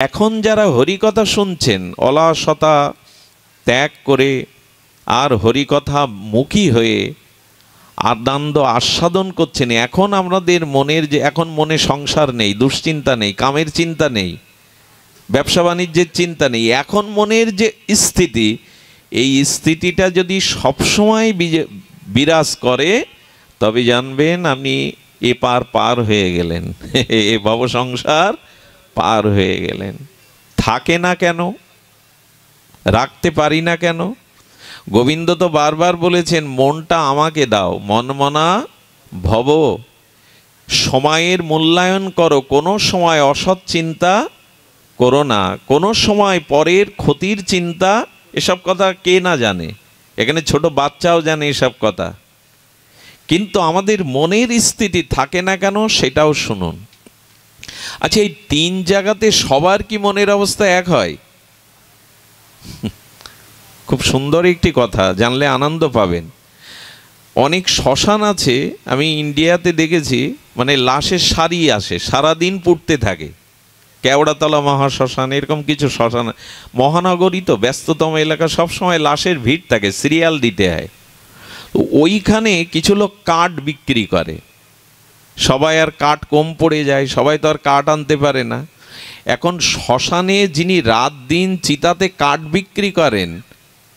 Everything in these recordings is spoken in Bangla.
এখন যারা হরিকথা শুনছেন অলসতা ত্যাগ করে আর হরিকথা মুখী হয়ে আনন্দ আস্বাদন করছেন, এখন আমাদের মনের যে এখন মনে সংসার নেই, দুশ্চিন্তা নেই, কামের চিন্তা নেই, ব্যবসা বাণিজ্যের চিন্তা নেই, এখন মনের যে স্থিতি, এই স্থিতিটা যদি সবসময় বিরাজ করে তবে জানবেন আপনি এপার পার হয়ে গেলেন, এ ভব সংসার পার হয়ে গেলেন। থাকে না কেন, রাখতে পারি না কেন? গোবিন্দ তো বারবার বলেছেন মনটা আমাকে দাও, মনমনা ভব, সময়ের মূল্যায়ন করো, কোনো সময় অসৎ চিন্তা করো না, কোনো সময় পরের ক্ষতির চিন্তা। এসব কথা কে না জানে, এখানে ছোট বাচ্চাও জানে এসব কথা। কিন্তু আমাদের মনের স্থিতি থাকে না কেন সেটাও শুনুন। আচ্ছা, এই তিন জায়গাতে সবার কি মনের অবস্থা এক হয়? খুব সুন্দর একটি কথা, জানলে আনন্দ পাবেন। অনেক শ্মশান আছে, আমি ইন্ডিয়াতে দেখেছি, মানে লাশের সারি আসে, সারাদিন পুড়তে থাকে। কেওড়াতলা মহাশ্মশান, এরকম কিছু শ্মশান, মহানগরী তো ব্যস্ততম এলাকা, সবসময় লাশের ভিড় থাকে, সিরিয়াল দিতে হয়। তো ওইখানে কিছু লোক কাঠ বিক্রি করে, সবাই আর কাঠ কম পড়ে যায়, সবাই তো আর কাঠ আনতে পারে না। এখন শ্মশানে যিনি রাত দিন চিতাতে কাঠ বিক্রি করেন,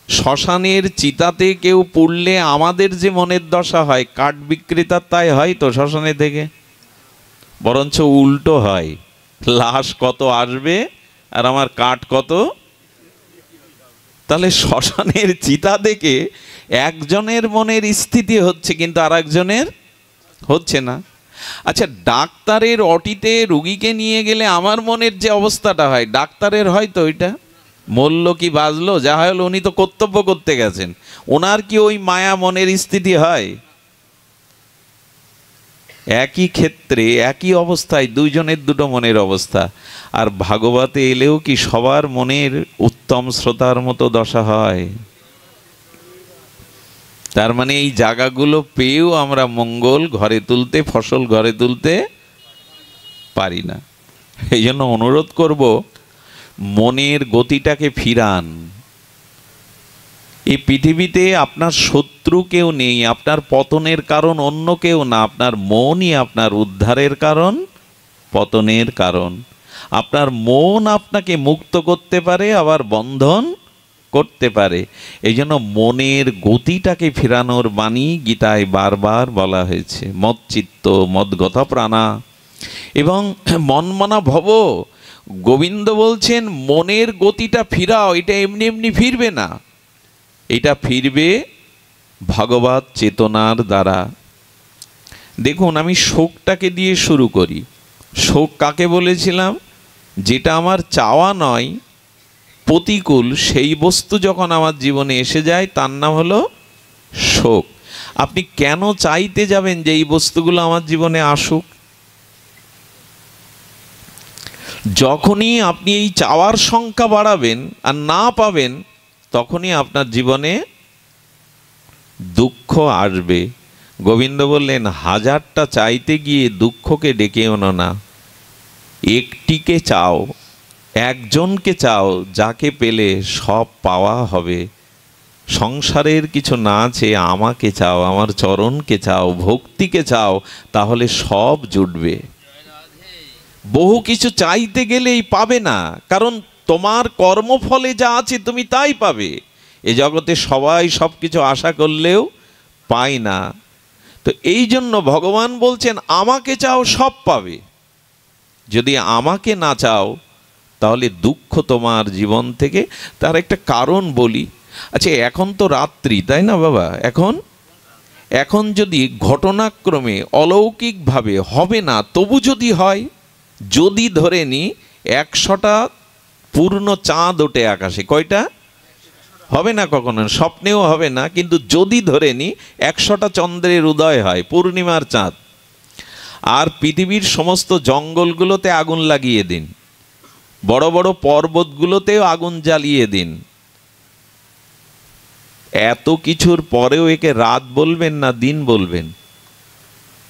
শ্মশানের চিতাতে কেউ পুড়লে আমাদের যে মনের দশা হয়, কাঠ বিক্রেতার তাই হয় তো শ্মশানে থেকে, বরঞ্চ উল্টো হয়, লাশ কত আসবে আর আমার কাঠ কত। তাহলে শ্মশানের চিতা দেখে একজনের মনের স্থিতি হচ্ছে কিন্তু আর একজনের হচ্ছে না। আচ্ছা, ডাক্তারের অটিতে রুগীকে নিয়ে গেলে আমার মনের যে অবস্থাটা হয়, ডাক্তারের হয়তো ওইটা মরল কি বাঁচলো, যা হলো, উনি তো কর্তব্য করতে গেছেন, ওনার কি ওই মায়া মনের স্থিতি হয়? একই ক্ষেত্রে একই অবস্থায় দুইজনের দুটো মনের অবস্থা। আর ভাগবতে এলেও কি সবার মনের উত্তম শ্রোতার মতো দশা হয়? তার মানে এই জায়গাগুলো পেয়েও আমরা মঙ্গল ঘরে তুলতে, ফসল ঘরে তুলতে পারি না। এই জন্য অনুরোধ করব, মনের গতিটাকে ফিরান। এই পৃথিবীতে আপনার শত্রু কেউ নেই, আপনার পতনের কারণ অন্য কেউ না, আপনার মনই আপনার উদ্ধারের কারণ, পতনের কারণ। আপনার মন আপনাকে মুক্ত করতে পারে, আবার বন্ধন করতে পারে। এই জন্য মনের গতিটাকে ফেরানোর বাণী গীতায় বারবার বলা হয়েছে, মচ্চিত্ত মদ্গত প্রাণা এবং মনমনা ভব। গোবিন্দ বলছেন মনের গতিটা ফিরাও, এটা এমনি এমনি ফিরবে না, এটা ফিরবে ভগবত চেতনার দ্বারা। দেখুন, আমি শোকটাকে দিয়ে শুরু করি। শোক কাকে বলেছিলাম? যেটা আমার চাওয়া নয়, প্রতিকূল সেই বস্তু যখন আমার জীবনে এসে যায় তার নাম হলো শোক। আপনি কেন চাইতে যাবেন যে এই বস্তুগুলো আমার জীবনে আসুক? যখনই আপনি এই চাওয়ার সংখ্যা বাড়াবেন আর না পাবেন, তখনই আপনার জীবনে দুঃখ আসবে। গোবিন্দ বললেন, হাজারটা চাইতে গিয়ে দুঃখকে ডেকে আনো না, একটিকে চাও, একজনকে চাও, যাকে পেলে সব পাওয়া হবে। সংসারের কিছু না চেয়ে আমাকে চাও, আমার চরণকে চাও, ভক্তিকে চাও, তাহলে সব জুটবে। বহু কিছু চাইতে গেলেই পাবে না, কারণ তোমার কর্মফলে যা আছে তুমি তাই পাবে। এ জগতে সবাই সব কিছু আশা করলেও পায় না। তো এই জন্য ভগবান বলছেন আমাকে চাও, সব পাবে। যদি আমাকে না চাও তাহলে দুঃখ তোমার জীবন থেকে। তার একটা কারণ বলি। আচ্ছা, এখন তো রাত্রি, তাই না বাবা? এখন যদি ঘটনাক্রমে অলৌকিকভাবে হবে না, তবু যদি হয়, যদি ধরে নি 100টা পূর্ণ চাঁদ ওঠে আকাশে, কয়টা হবে না? কখনো স্বপ্নেও হবে না, কিন্তু যদি ধরে নি 100টা চন্দ্রের উদয় হয়, পূর্ণিমার চাঁদ, আর পৃথিবীর সমস্ত জঙ্গলগুলোতে আগুন লাগিয়ে দিন, বড় বড় পর্বতগুলোতেও আগুন জ্বালিয়ে দিন, এত কিছুর পরেও একে রাত বলবেন না দিন বলবেন?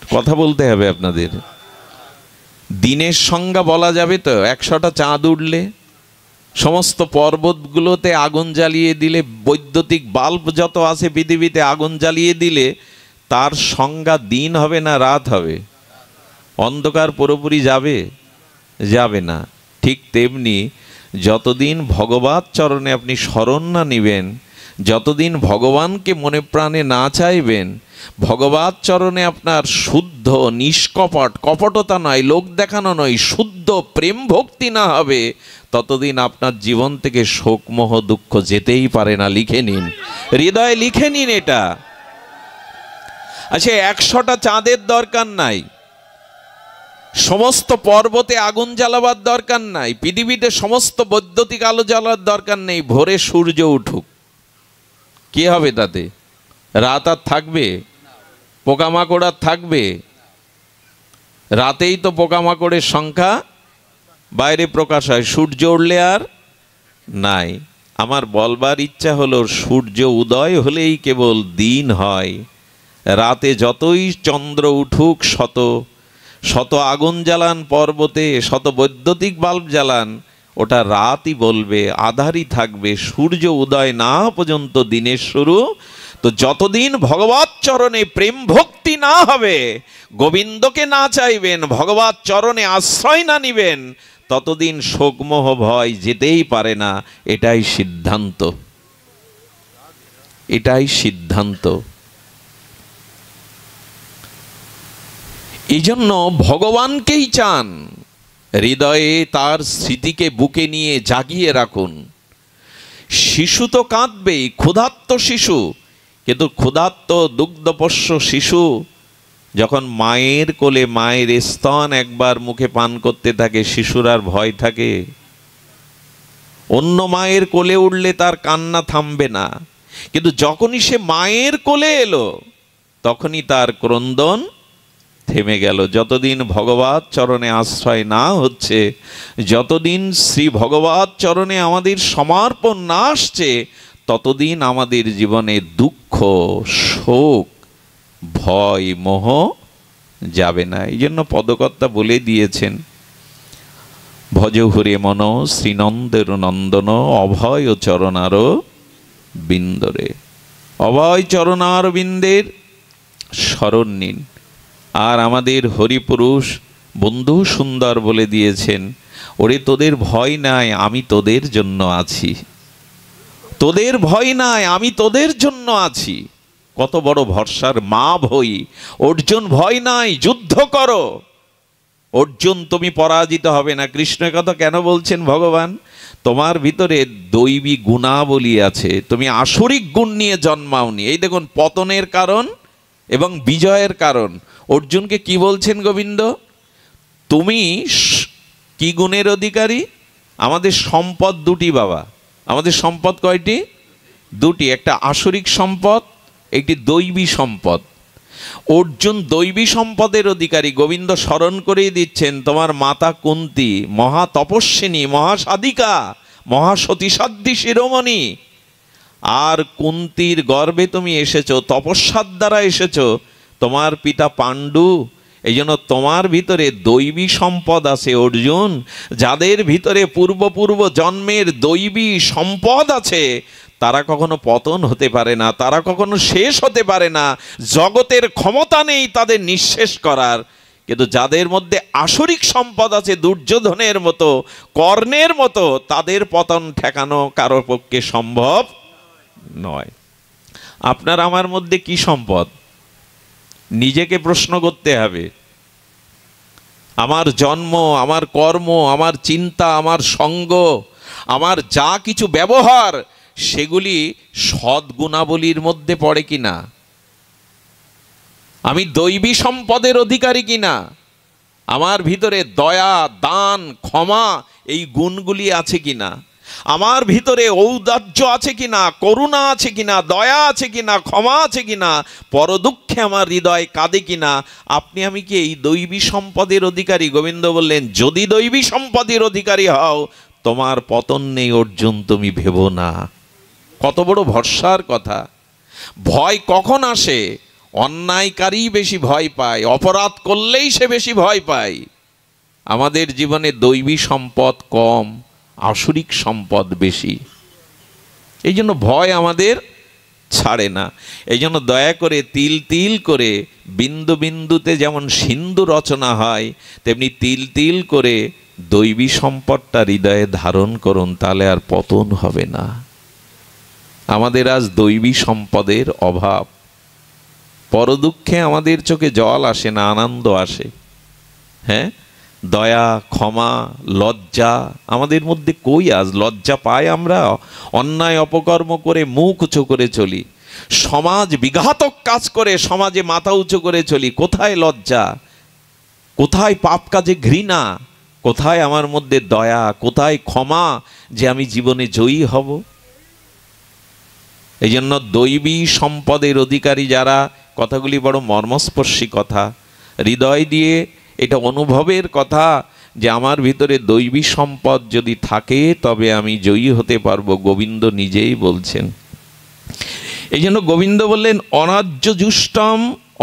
কথা বলতে হবে আপনাদের। দিনের সংজ্ঞা বলা যাবে তো? 100টা চাঁদ উঠলে, সমস্ত পর্বতগুলোতে আগুন জ্বালিয়ে দিলে, বৈদ্যুতিক বাল্ব যত আছে পৃথিবীতে আগুন জ্বালিয়ে দিলে তার সংজ্ঞা দিন হবে না রাত হবে? অন্ধকার পুরোপুরি যাবে? যাবে না। ঠিক তেমনি যতদিন ভগবত চরণে আপনি শরণ না নিবেন, যতদিন ভগবানকে মনে প্রাণে না চাইবেন, ভগবত চরণে আপনার শুদ্ধ নিষ্কপট, কপটতা নয়, লোক দেখানো নয়, শুদ্ধ প্রেম ভক্তি না হবে, ততদিন আপনার জীবন থেকে শোক মোহ দুঃখ যেতেই পারে না। লিখে নিন, হৃদয়ে লিখে নিন এটা। আচ্ছা, 100টা চাঁদের দরকার নাই, সমস্ত পর্বতে আগুন জ্বালাবার দরকার নাই, পৃথিবীতে সমস্ত বৈদ্যুতিক আলো জ্বালার দরকার নেই। ভোরে সূর্য উঠুক, কি হবে তাতে? রাত আর থাকবে? পোকামাকড় আর থাকবে? রাতেই তো পোকামাকড়ের সংখ্যা বাইরে প্রকাশ হয়, সূর্য উঠলে আর নাই। আমার বলবার ইচ্ছা হলো, সূর্য উদয় হলেই কেবল দিন হয়। রাতে যতই চন্দ্র উঠুক, শত শত আগুন জ্বালান পর্বতে, শত বৈদ্যুতিক বাল্ব জ্বালান, ওটা রাতই বলবে, আধারই থাকবে। সূর্য উদয় না পর্যন্ত দিনের শুরু। তো যতদিন ভগবত চরণে প্রেম ভক্তি না হবে, গোবিন্দকে না চাইবেন, ভগবত চরণে আশ্রয় না নিবেন, ততদিন শোকমোহ ভয় যেতেই পারে না। এটাই সিদ্ধান্ত, এটাই সিদ্ধান্ত। এই জন্য ভগবানকেই চান, হৃদয়ে তার স্মৃতিকে বুকে নিয়ে জাগিয়ে রাখুন। শিশু তো কাঁদবেই, ক্ষুধার্ত শিশু, কিন্তু ক্ষুধার্ত দুগ্ধপোষ্য শিশু যখন মায়ের কোলে মায়ের স্তন একবার মুখে পান করতে থাকে, শিশুর আর ভয় থাকে? অন্য মায়ের কোলে উঠলে তার কান্না থামবে না, কিন্তু যখনই সে মায়ের কোলে এলো তখনই তার ক্রন্দন থেমে গেল। যতদিন ভগবত চরণে আশ্রয় না হচ্ছে, যতদিন শ্রী ভগবত চরণে আমাদের সমর্পণ না আসছে, ততদিন আমাদের জীবনে দুঃখ, শোক, ভয়, মোহ যাবে না। এই জন্য পদকর্তা বলে দিয়েছেন, ভজ হরে মন শ্রীনন্দের নন্দন অভয় চরণার বিন্দরে। অভয় চরণার বিন্দের শরণ নিন। আর আমাদের হরিপুরুষ বন্ধু সুন্দর বলে দিয়েছেন, ওরে তোদের ভয় নাই, আমি তোদের জন্য আছি। তোদের ভয় নাই, আমি তোদের জন্য আছি। কত বড় ভরসার মা ভই। অর্জুন ভয় নাই, যুদ্ধ করো। অর্জুন তুমি পরাজিত হবে না। কৃষ্ণ কথা কেন বলছেন ভগবান? তোমার ভিতরে দৈবী গুণাবলী আছে, তুমি আসরিক গুণ নিয়ে জন্মাওনি। এই দেখুন, পতনের কারণ এবং বিজয়ের কারণ। অর্জুনকে কি বলছেন গোবিন্দ? তুমি কি গুণের অধিকারী? আমাদের সম্পদ দুটি বাবা। আমাদের সম্পদ কয়টি? দুটি। একটা আসরিক সম্পদ, একটি দৈবী সম্পদ। অর্জুন দৈবী সম্পদের অধিকারী। গোবিন্দ স্মরণ করেই দিচ্ছেন, তোমার মাতা কুন্তী মহা তপস্বিনী, মহাসাধিকা, মহাসতীসাধ্যী শিরোমণি। আর কুন্তীর গর্ভে তুমি এসেছো, তপস্যার দ্বারা এসেছো। তোমার পিতা পাণ্ডু, এই জন্য তোমার ভিতরে দৈবী সম্পদ আছে অর্জুন। যাদের ভিতরে পূর্ব জন্মের দৈবী সম্পদ আছে, তারা কখনো পতন হতে পারে না, তারা কখনো শেষ হতে পারে না। জগতের ক্ষমতা নেই তাদের নিঃশেষ করার। কিন্তু যাদের মধ্যে আসরিক সম্পদ আছে, দুর্যোধনের মতো, কর্ণের মতো, তাদের পতন ঠেকানো কারো পক্ষে সম্ভব নয়। আপনার আমার মধ্যে কি সম্পদ? নিজেকে প্রশ্ন করতে হবে। আমার জন্ম, আমার কর্ম, আমার চিন্তা, আমার সঙ্গ, আমার যা কিছু ব্যবহার, সেগুলি সদ্গুণাবলীর মধ্যে পড়ে কিনা? আমি দৈবী সম্পদের অধিকারী কিনা? আমার ভিতরে দয়া, দান, ক্ষমা এই গুণগুলি আছে কিনা? আমার ভিতরে ঔদার্য আছে কিনা, করুণা আছে কিনা, দয়া আছে কিনা, ক্ষমা আছে কিনা, পরদুঃখে আমার হৃদয় কাঁদে কিনা? আপনি আমি কি এই দৈবী সম্পদের অধিকারী? গোবিন্দ বললেন, যদি দৈবী সম্পদের অধিকারী হও, তোমার পতন নেই অর্জুন, তুমি ভেবো না। কত বড় ভরসার কথা! ভয় কখন আসে? অন্যায়কারী বেশি ভয় পায়, অপরাধ করলেই সে বেশি ভয় পায়। আমাদের জীবনে দৈবী সম্পদ কম, আসরিক সম্পদ বেশি। এই জন্য ভয় আমাদের ছাড়ে না। এই জন্য দয়া করে তিল তিল করে, বিন্দু বিন্দুতে যেমন সিন্ধু রচনা হয়, তেমনি তিল তিল করে দৈবী সম্পদটা হৃদয়ে ধারণ করুন, তাহলে আর পতন হবে না। আমাদের আজ দৈবী সম্পদের অভাব। পরদুঃখে আমাদের চোখে জল আসে না, আনন্দ আসে। হ্যাঁ, দয়া, ক্ষমা, লজ্জা আমাদের মধ্যে কই? আজ লজ্জা পাই আমরা? অন্যায় অপকর্ম করে মুখ উঁচু করে চলি, সমাজ বিঘাতক কাজ করে সমাজে মাথা উঁচু করে চলি। কোথায় লজ্জা? কোথায় পাপ কাজে ঘৃণা? কোথায় আমার মধ্যে দয়া? কোথায় ক্ষমা, যে আমি জীবনে জয়ী হব? এই জন্য দৈবী সম্পদের অধিকারী যারা, কথাগুলি বড় মর্মস্পর্শী কথা, হৃদয় দিয়ে এটা অনুভবের কথা যে আমার ভিতরে দৈবী সম্পদ যদি থাকে তবে আমি জয়ী হতে পারবো। গোবিন্দ নিজেই বলছেন। এই জন্য গোবিন্দ বললেন, অনার্য জুষ্টম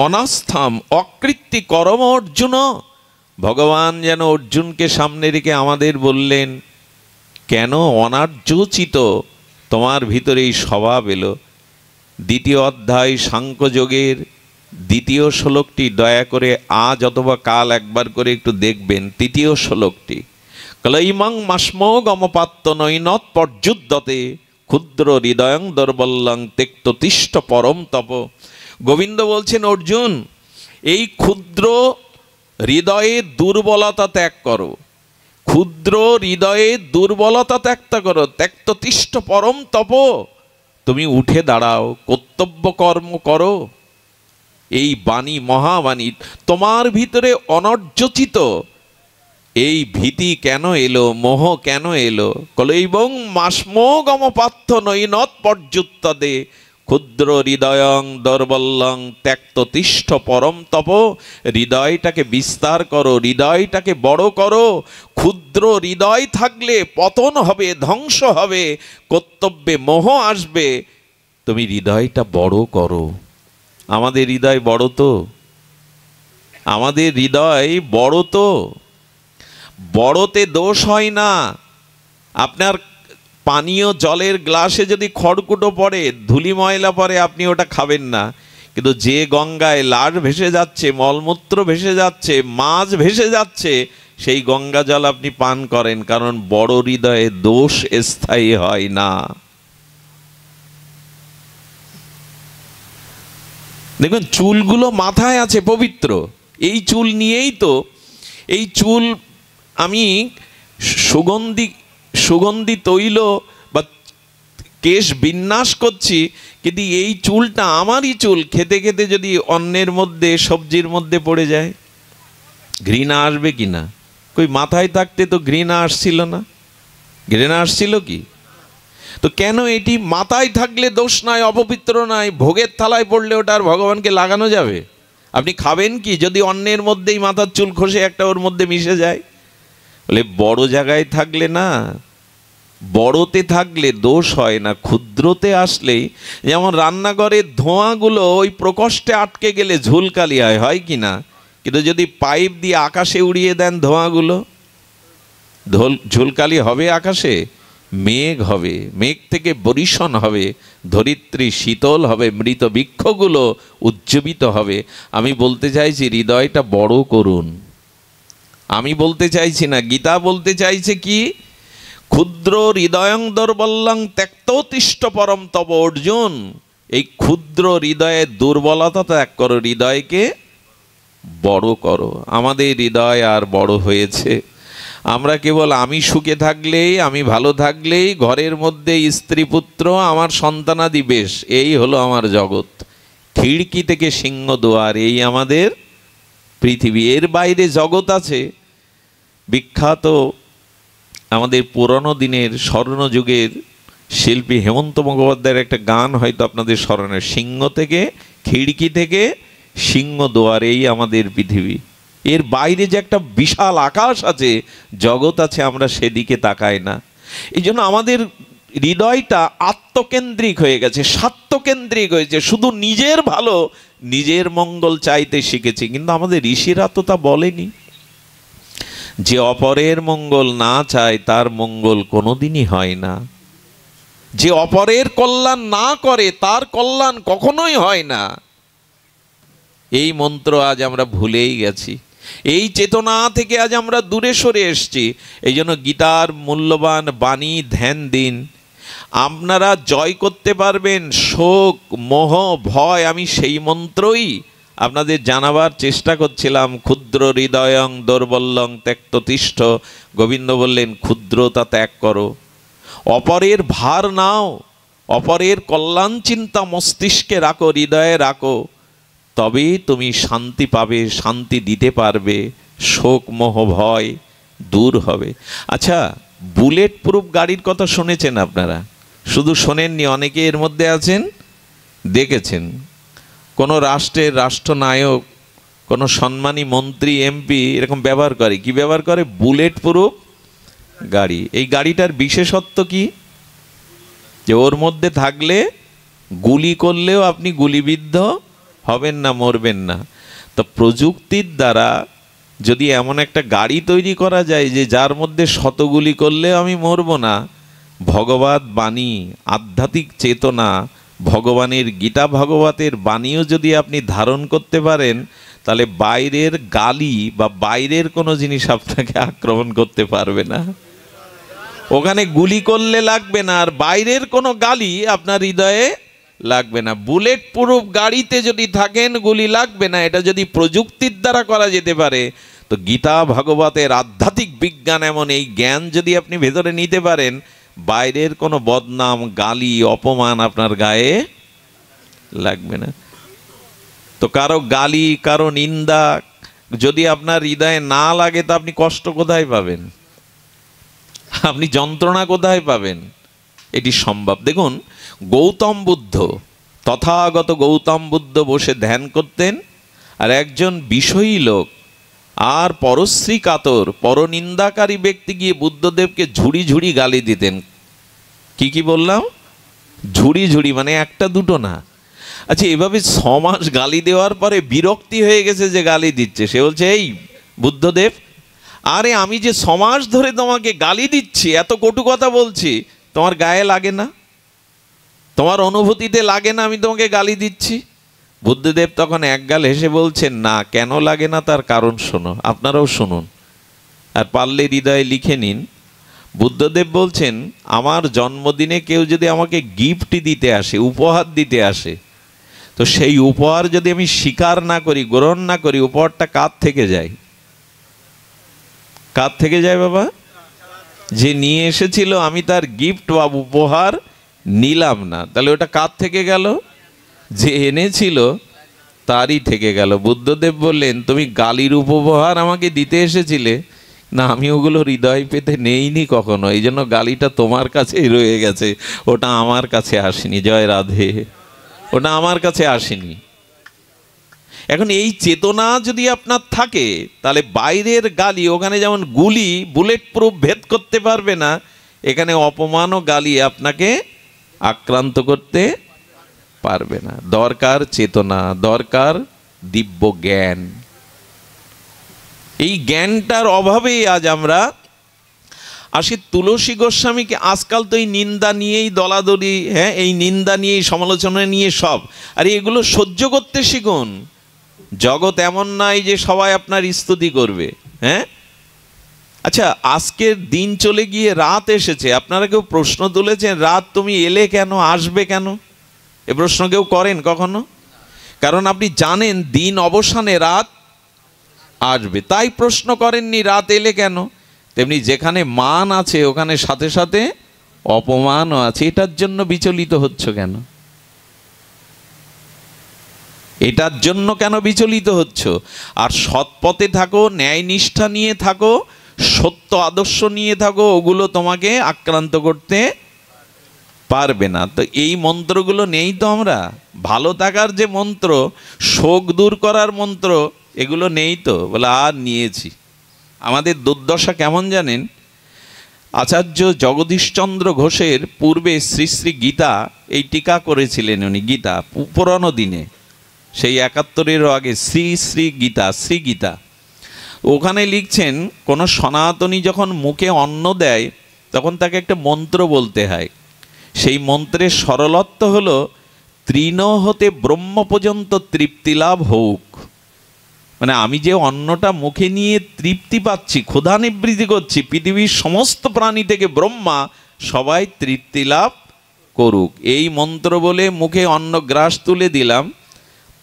অনাস্থাম অকৃত্তি করম অর্জুন। ভগবান যেন অর্জুনকে সামনে রেখে আমাদের বললেন, কেন অনার্যোচিত তোমার ভিতরে এই স্বভাব এলো? দ্বিতীয় অধ্যায় সাংখ্যযোগের দ্বিতীয় শ্লোকটি দয়া করে আজ অথবা কাল একবার করে একটু দেখবেন। তৃতীয় শ্লোকটি, ক্লৈমং মাসমো গমপাত্ত নৈনত পর্যুদ্যতে ক্ষুদ্র হৃদয়ং দুর্বলং তেক্ততিষ্ঠ পরম তপ। গোবিন্দ বলছেন, অর্জুন, এই ক্ষুদ্র হৃদয়ে দুর্বলতা ত্যাগ করো, ক্ষুদ্র হৃদয়ে দুর্বলতা ত্যাগ করো, তেক্ততিষ্ঠ পরম তপ। তুমি উঠে দাঁড়াও, কর্তব্য কর্ম করো। এই বাণী মহাবাণী তোমার ভিতরে অনর্যচিত এই ভীতি কেন এলো, মোহ কেন এলো? কলৈবং মাসমো গমপার্থ নৈনত পর্যুত্তদে ক্ষুদ্র হৃদয়ং দুর্বলং ত্যক্ততিষ্ঠ পরম তপ। হৃদয়টাকে বিস্তার করো, হৃদয়টাকে বড় করো। ক্ষুদ্র হৃদয় থাকলে পতন হবে, ধ্বংস হবে, কর্তব্যে মোহ আসবে। তুমি হৃদয়টা বড় করো। আমাদের হৃদয় বড় তো? আমাদের হৃদয় বড় তো? বড়তে দোষ হয় না। আপনার পানীয় জলের গ্লাসে যদি খড়কুটো পড়ে, ধুলি ময়লা পড়ে, আপনি ওটা খাবেন না। কিন্তু যে গঙ্গায় লাশ ভেসে যাচ্ছে, মলমূত্র ভেসে যাচ্ছে, মাছ ভেসে যাচ্ছে, সেই গঙ্গা জল আপনি পান করেন, কারণ বড় হৃদয়ে দোষ স্থায়ী হয় না। দেখুন, চুলগুলো মাথায় আছে পবিত্র, এই চুল নিয়েই তো, এই চুল আমি সুগন্ধি তৈল বা কেশ বিন্যাস করছি, কিন্তু এই চুলটা আমারই চুল। খেতে খেতে যদি অন্যের মধ্যে, সবজির মধ্যে পড়ে যায়, ঘৃণা আসবে কি না? কই মাথায় থাকতে তো ঘৃণা আসছিল না? ঘৃণা আসছিল কি? তো কেন এটি মাথায় থাকলে দোষ নয়, অপবিত্র নয়? ভোগের থালায় পড়লে ওটা আর ভগবানকে লাগানো যাবে? আপনি খাবেন কি যদি অন্যের মধ্যেই মাথার চুল খসে একটা ওর মধ্যে মিশে যায়? বলে বড় জায়গায় থাকলে না, বড়তে থাকলে দোষ হয় না, ক্ষুদ্রতে আসলেই। যেমন রান্নাঘরের ধোঁয়াগুলো ওই প্রকোষ্ঠে আটকে গেলে ঝুলকালি হয় কি না? কিন্তু যদি পাইপ দিয়ে আকাশে উড়িয়ে দেন ধোঁয়াগুলো, ঝুলকালি হবে আকাশে? মেঘ হবে, মেঘ থেকে বরিশন হবে, ধরিত্রী শীতল হবে, মৃত বৃক্ষগুলো উজ্জীবিত হবে। আমি বলতে চাইছি হৃদয়টা বড় করুন। আমি বলতে চাইছি না, গীতা বলতে চাইছে কি? ক্ষুদ্র হৃদয়ং দুর্বলং ত্যক্ততিষ্ঠ পরম তব। অর্জুন, এই ক্ষুদ্র হৃদয়ের দুর্বলতা ত্যাগ করো, হৃদয়কে বড় করো। আমাদের হৃদয় আর বড় হয়েছে। আমরা কেবল আমি সুখে থাকলেই, আমি ভালো থাকলেই, ঘরের মধ্যে স্ত্রী পুত্র, আমার সন্তানাদি বেশ, এই হলো আমার জগৎ। খিড়কি থেকে সিংহ দুয়ার, এই আমাদের পৃথিবী। এর বাইরে জগৎ আছে। বিখ্যাত আমাদের পুরনো দিনের স্বর্ণযুগের শিল্পী হেমন্ত মুখোপাধ্যায়ের একটা গান হয়তো আপনাদের স্মরণে, সিংহ থেকে, খিড়কি থেকে সিংহ দুয়ার, এই আমাদের পৃথিবী। এর বাইরে যে একটা বিশাল আকাশ আছে, জগৎ আছে, আমরা সেদিকে তাকাই না। এই জন্য আমাদের হৃদয়টা আত্মকেন্দ্রিক হয়ে গেছে, স্বার্থকেন্দ্রিক হয়েছে। শুধু নিজের ভালো, নিজের মঙ্গল চাইতে শিখেছি। কিন্তু আমাদের ঋষিরা তো তা বলেনি। যে অপরের মঙ্গল না চায় তার মঙ্গল কোনোদিনই হয় না। যে অপরের কল্যাণ না করে তার কল্যাণ কখনোই হয় না। এই মন্ত্র আজ আমরা ভুলেই গেছি। এই চেতনা থেকে আজ আমরা দূরে সরে এসেছি। এই জন্য গীতার মূল্যবান বাণী ধ্যান দিন। আপনারা জয় করতে পারবেন শোক, মোহ, ভয়। আমি সেই মন্ত্রই আপনাদের জানাবার চেষ্টা করছিলাম। ক্ষুদ্র হৃদয়ং দৌর্বল্যং ত্যক্ততিষ্ঠ। গোবিন্দ বললেন ক্ষুদ্রতা ত্যাগ করো, অপরের ভার নাও, অপরের কল্যাণ চিন্তা মস্তিষ্কে রাখো, হৃদয়ে রাখো, তবেই তুমি শান্তি পাবে, শান্তি দিতে পারবে, শোক মোহ ভয় দূর হবে। আচ্ছা, বুলেট প্রুফ গাড়ির কথা শুনেছেন আপনারা? শুধু শোনেননি, অনেকে এর মধ্যে আছেন, দেখেছেন। কোনো রাষ্ট্রের রাষ্ট্রনায়ক, কোনো সম্মানী মন্ত্রী, এমপি এরকম ব্যবহার করে। কি ব্যবহার করে? বুলেট প্রুফ গাড়ি। এই গাড়িটার বিশেষত্ব কি? যে ওর মধ্যে থাকলে গুলি করলেও আপনি গুলিবিদ্ধ হবেন না, মরবেন না। তো প্রযুক্তির দ্বারা যদি এমন একটা গাড়ি তৈরি করা যায় যে যার মধ্যে শত গুলি করলেও আমি মরব না, ভগবত বাণী, আধ্যাত্মিক চেতনা, ভগবানের গীতা ভাগবতের বাণীও যদি আপনি ধারণ করতে পারেন, তাহলে বাইরের গালি বা বাইরের কোনো জিনিস আপনাকে আক্রমণ করতে পারবে না। ওখানে গুলি করলে লাগবে না, আর বাইরের কোনো গালি আপনার হৃদয়ে লাগবে না। বুলেট প্রুফ গাড়িতে যদি থাকেন গুলি লাগবে না। এটা যদি প্রযুক্তির দ্বারা করা যেতে পারে, তো গীতা ভাগবতের আধ্যাত্মিক বিজ্ঞান এমন এই জ্ঞান যদি আপনি ভেতরে নিতে পারেন, বাইরের কোনো বদনাম, গালি, অপমান আপনার গায়ে লাগবে না। তো কারো গালি, কারো নিন্দা যদি আপনার হৃদয়ে না লাগে, তো আপনি কষ্ট কোথায় পাবেন? আপনি যন্ত্রণা কোথায় পাবেন? এটি সম্ভব। দেখুন, গৌতম বুদ্ধ, তথাগত গৌতম বুদ্ধ বসে ধ্যান করতেন, আর একজন বিষয়ী লোক আর পরশ্রী কাতর পরনিন্দাকারী ব্যক্তি গিয়ে বুদ্ধদেবকে ঝুড়ি ঝুড়ি গালি দিতেন। কি বললাম? ঝুড়ি ঝুড়ি, মানে একটা দুটো না। আচ্ছা, এভাবে 6 মাস গালি দেওয়ার পরে বিরক্তি হয়ে গেছে যে গালি দিচ্ছে। সে বলছে, এই বুদ্ধদেব, আরে আমি যে 6 মাস ধরে তোমাকে গালি দিচ্ছি, এত কটু কথা বলছি, তোমার গায়ে লাগে না? তোমার অনুভূতিতে লাগে না আমি তোমাকে গালি দিচ্ছি? বুদ্ধদেব তখন একগাল হেসে বলছেন, না, কেন লাগে না তার কারণ শোনো, আপনারাও শুনুন, আর পারলে হৃদয়ে লিখে নিন। বুদ্ধদেব বলছেন, আমার জন্মদিনে কেউ যদি আমাকে গিফট দিতে আসে, উপহার দিতে আসে, তো সেই উপহার যদি আমি স্বীকার না করি, গ্রহণ না করি, উপহারটা কার থেকে যায়? কার থেকে যায় বাবা? যে নিয়ে এসেছিল, আমি তার গিফট বা উপহার নিলাম না, তাহলে ওটা কার থেকে গেল? যে এনেছিল তারই থেকে গেল। বুদ্ধদেব বললেন, তুমি গালির উপহার আমাকে দিতে এসেছিলে না, আমি ওগুলো হৃদয় পেতে নেইনি কখনো, এই জন্য গালিটা তোমার কাছেই রয়ে গেছে, ওটা আমার কাছে আসেনি। জয় রাধে। ওটা আমার কাছে আসেনি। এখন এই চেতনা যদি আপনার থাকে, তাহলে বাইরের গালি, ওখানে যেমন গুলি বুলেট প্রুফ ভেদ করতে পারবে না, এখানে অপমান ও গালি আপনাকে আক্রান্ত করতে পারবে না। দরকার চেতনা, দরকার দিব্য জ্ঞান। এই জ্ঞানটার অভাবেই আজ আমরা আসি। তুলসী গোস্বামীকে আজকাল তো এই নিন্দা নিয়েই দলাদলি, হ্যাঁ, এই নিন্দা নিয়েই, সমালোচনা নিয়ে সব। আর এগুলো সহ্য করতে শিখুন। জগৎ এমন নাই যে সবাই আপনার স্তুতি করবে, হ্যাঁ। আচ্ছা, আজকের দিন চলে গিয়ে রাত এসেছে, আপনারা কেউ প্রশ্ন তুলেছেন, রাত তুমি এলে কেন, আসবে কেন? এ প্রশ্ন কেউ করেন কখনো? কারণ আপনি জানেন দিন অবসানে রাত আসবে, তাই প্রশ্ন করেননি রাত এলে কেন। তেমনি যেখানে মান আছে ওখানে সাথে সাথে অপমানও আছে। এটার জন্য বিচলিত হচ্ছ কেন? এটার জন্য কেন বিচলিত হচ্ছ? আর সৎ পথে থাকো, ন্যায় নিষ্ঠা নিয়ে থাকো, সত্য আদর্শ নিয়ে থাকো, ওগুলো তোমাকে আক্রান্ত করতে পারবে না। তো এই মন্ত্রগুলো নেই তো আমরা? ভালো থাকার যে মন্ত্র, শোক দূর করার মন্ত্র, এগুলো নেই তো? বলে আর নিয়েছি। আমাদের দুর্দশা কেমন জানেন? আচার্য জগদীশচন্দ্র ঘোষের পূর্বে শ্রী শ্রী গীতা এই টিকা করেছিলেন উনি। গীতা পুরনো দিনে, সেই 71-এরও আগে শ্রী শ্রী গীতা, শ্রী গীতা। ওখানে লিখছেন কোনো সনাতনী যখন মুখে অন্ন দেয় তখন তাকে একটা মন্ত্র বলতে হয়। সেই মন্ত্রের সরলত্ব হলো তৃণ হতে ব্রহ্ম পর্যন্ত তৃপ্তি লাভ হোক। মানে আমি যে অন্নটা মুখে নিয়ে তৃপ্তি পাচ্ছি, ক্ষুধা নিবৃত্তি করছি, পৃথিবীর সমস্ত প্রাণী থেকে ব্রহ্মা সবাই তৃপ্তি লাভ করুক, এই মন্ত্র বলে মুখে অন্ন গ্রাস তুলে দিলাম।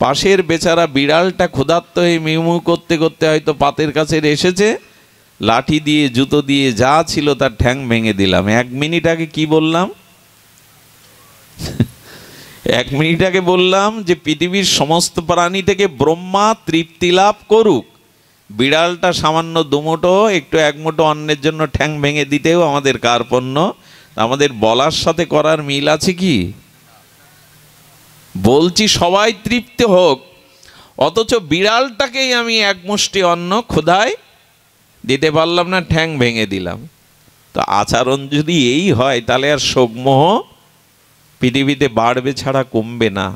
পাশের বেচারা বিড়ালটা ক্ষুধার্ত হয়ে মিউমিউ করতে করতে হয়তো পাতের কাছে এসেছে, লাঠি দিয়ে জুতো দিয়ে যা ছিল তার ঠ্যাং ভেঙে দিলাম। 1 মিনিট আগে কি বললাম? 1 মিনিট আগে বললাম যে পৃথিবীর সমস্ত প্রাণী থেকে ব্রহ্মা তৃপ্তি লাভ করুক। বিড়ালটা সামান্য দুমুঠো একটু 1 মুঠো অন্নের জন্য ঠ্যাং ভেঙে দিতেও আমাদের কার্পণ্য। আমাদের বলার সাথে করার মিল আছে কি? বলছি সবাই তৃপ্তি হোক, অথচ বিড়ালটাকেই আমি 1 মুষ্টি অন্ন ক্ষুধায় দিতে পারলাম না, ঠ্যাং ভেঙে দিলাম। তো আচরণ যদি এই হয় তাহলে আর শোকমোহ পৃথিবীতে বাড়বে ছাড়া কমবে না।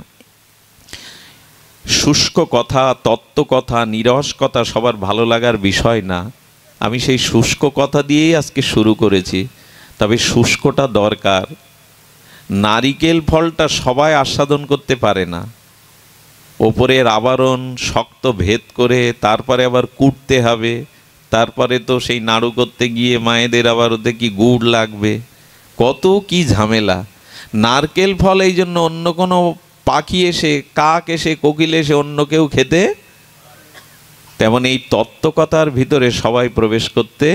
শুষ্ক কথা, তত্ত্ব কথা, নিরস কথা সবার ভালো লাগার বিষয় না। আমি সেই শুষ্ক কথা দিয়েই আজকে শুরু করেছি, তবে শুষ্কটা দরকার। নারিকেল ফলটা সবাই আস্বাদন করতে পারে না, ওপরের আবরণ শক্ত ভেদ করে তারপরে আবার কুটতে হবে, তারপরে তো সেই নাড়ু করতে গিয়ে মায়েদের আবার ওতে কি গুড় লাগবে, কত কি ঝামেলা। নারকেল ফল এই জন্য অন্য কোনো পাখি এসে, কাক এসে, কোকিল এসে অন্য কেউ খেতে, তেমন এই তত্ত্বকথার ভিতরে সবাই প্রবেশ করতে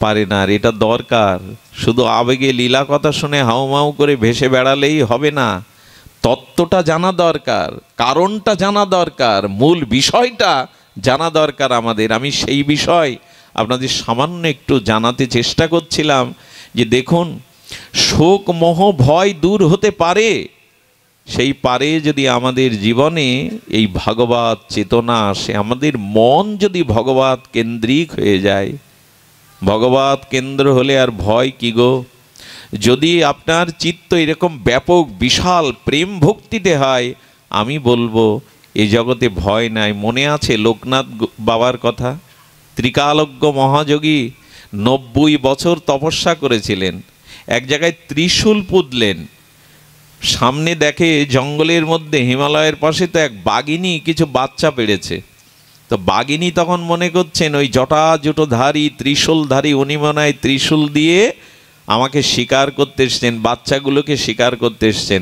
পারে না। আর এটা দরকার। শুধু আবেগে লীলা কথা শুনে হাউমাউ করে ভেসে বেড়ালেই হবে না, তত্ত্বটা জানা দরকার, কারণটা জানা দরকার, মূল বিষয়টা জানা দরকার আমাদের। আমি সেই বিষয় আপনাদের সামান্য একটু জানাতে চেষ্টা করছিলাম যে দেখুন, শোক মোহ ভয় দূর হতে পারে, সেই পারে যদি আমাদের জীবনে এই ভাগবত চেতনা আসে, আমাদের মন যদি ভগবত কেন্দ্রিক হয়ে যায়। ভগবত কেন্দ্র হলে আর ভয় কি গো? যদি আপনার চিত্ত এরকম ব্যাপক বিশাল প্রেম ভক্তিতে হয়, আমি বলবো এই জগতে ভয় নাই। মনে আছে লোকনাথ বাবার কথা? ত্রিকালজ্ঞ মহাযোগী 90 বছর তপস্যা করেছিলেন, এক জায়গায় ত্রিশূল পুঁতলেন, সামনে দেখে জঙ্গলের মধ্যে হিমালয়ের পাশে তো এক বাঘিনী কিছু বাচ্চা পেড়েছে। তো বাঘিনী তখন মনে করছেন ওই জটাজুটোধারী ত্রিশূলধারী উনি মনে হয় ত্রিশূল দিয়ে আমাকে শিকার করতে এসছেন, বাচ্চাগুলোকে শিকার করতে এসছেন।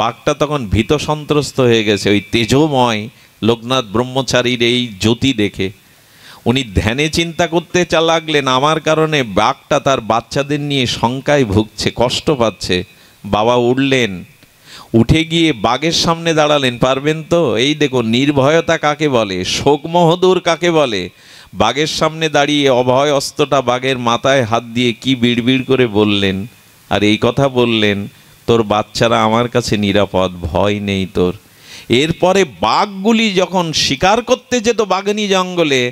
বাঘটা তখন ভীত সন্ত্রস্ত হয়ে গেছে ওই তেজময় লোকনাথ ব্রহ্মচারীর এই জ্যোতি দেখে। উনি ধ্যানে চিন্তা করতে লাগলেন, আমার কারণে বাঘটা তার বাচ্চাদের নিয়ে শঙ্কায় ভুগছে, কষ্ট পাচ্ছে। বাবা উঠলেন, উঠে গিয়ে বাঘের সামনে দাঁড়ালেন, পারবেন তো? এই দেখো নির্ভয়তা কাকে বলে, শোকমহদূর কাকে বলে। বাঘের সামনে দাঁড়িয়ে অভয় অস্ত্রটা বাঘের মাথায় হাত দিয়ে কি বিড়বিড় করে বললেন, আর এই কথা বললেন, তোর বাচ্চারা আমার কাছে নিরাপদ, ভয় নেই তোর। এরপরে বাঘগুলি যখন শিকার করতে যেত বাঘিনী জঙ্গলে,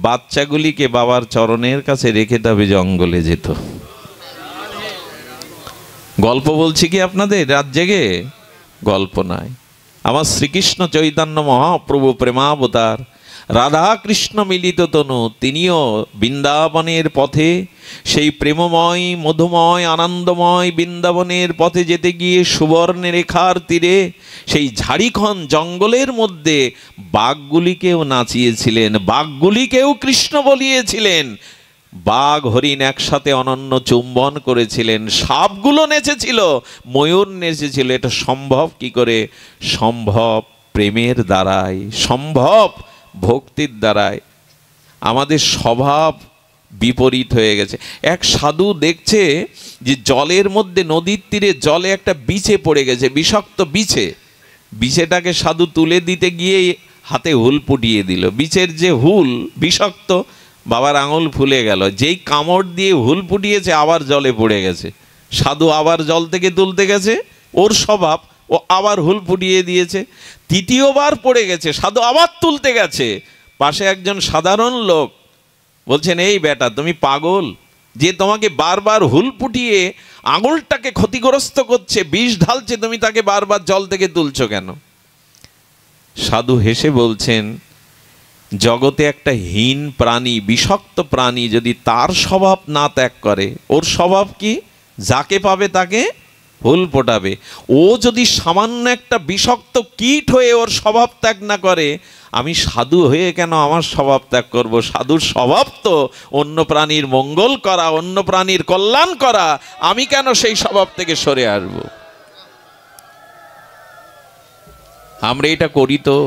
বাচ্চাগুলিকে বাবার চরণের কাছে রেখে তবে জঙ্গলে যেত। গল্প বলছি কি আপনাদের রাত জেগে? গল্প নয়। আমার শ্রীকৃষ্ণ চৈতন্য মহাপ্রভু প্রেমাবতার রাধা কৃষ্ণ মিলিত তনু, তিনিও বৃন্দাবনের পথে সেই প্রেমময় মধুময় আনন্দময় বৃন্দাবনের পথে যেতে গিয়ে সুবর্ণ রেখার তীরে সেই ঝাড়িখন জঙ্গলের মধ্যে বাঘগুলিকেও নাচিয়েছিলেন, বাঘগুলিকেও কৃষ্ণ বলিয়েছিলেন। বাঘ হরিণ একসাথে অনন্য চুম্বন করেছিলেন, সাপগুলো নেচেছিল, ময়ূর নেচেছিল। এটা সম্ভব কি করে? সম্ভব প্রেমের দ্বারাই, সম্ভব ভক্তির দ্বারাই। আমাদের স্বভাব বিপরীত হয়ে গেছে। এক সাধু দেখছে যে জলের মধ্যে, নদীর তীরে জলে একটা বিছে পড়ে গেছে, বিষাক্ত বিছে। বিছেটাকে সাধু তুলে দিতে গিয়ে হাতে হুল ফুটিয়ে দিল। বিছের যে হুল বিষাক্ত, বাবার আঙুল ফুলে গেল। যেই কামড় দিয়ে হুল ফুটিয়েছে আবার জলে পড়ে গেছে। সাধু আবার জল থেকে তুলতে গেছে, ওর স্বভাব, ও আবার হুল ফুটিয়ে দিয়েছে। তৃতীয়বার পড়ে গেছে, সাধু আবার তুলতে গেছে। পাশে একজন সাধারণ লোক বলছেন, এই বেটা তুমি পাগল, যে তোমাকে বারবার হুল ফুটিয়ে আঙুলটাকে ক্ষতিগ্রস্ত করছে, বিষ ঢালছে, তুমি তাকে বারবার জল থেকে তুলছো কেন? সাধু হেসে বলছেন, জগতে একটা হীন প্রাণী, বিষাক্ত প্রাণী যদি তার স্বভাব না ত্যাগ করে, ওর স্বভাব কি? যাকে পাবে তাকে ফুল ফোটাবে। ও যদি সামান্য একটা বিষাক্ত কীট হয়ে ওর স্বভাব ত্যাগ না করে, আমি সাধু হয়ে কেন আমার স্বভাব ত্যাগ করব? সাধুর স্বভাব তো অন্য প্রাণীর মঙ্গল করা, অন্য প্রাণীর কল্যাণ করা। আমি কেন সেই স্বভাব থেকে সরে আসব? আমরা এটা করি তো।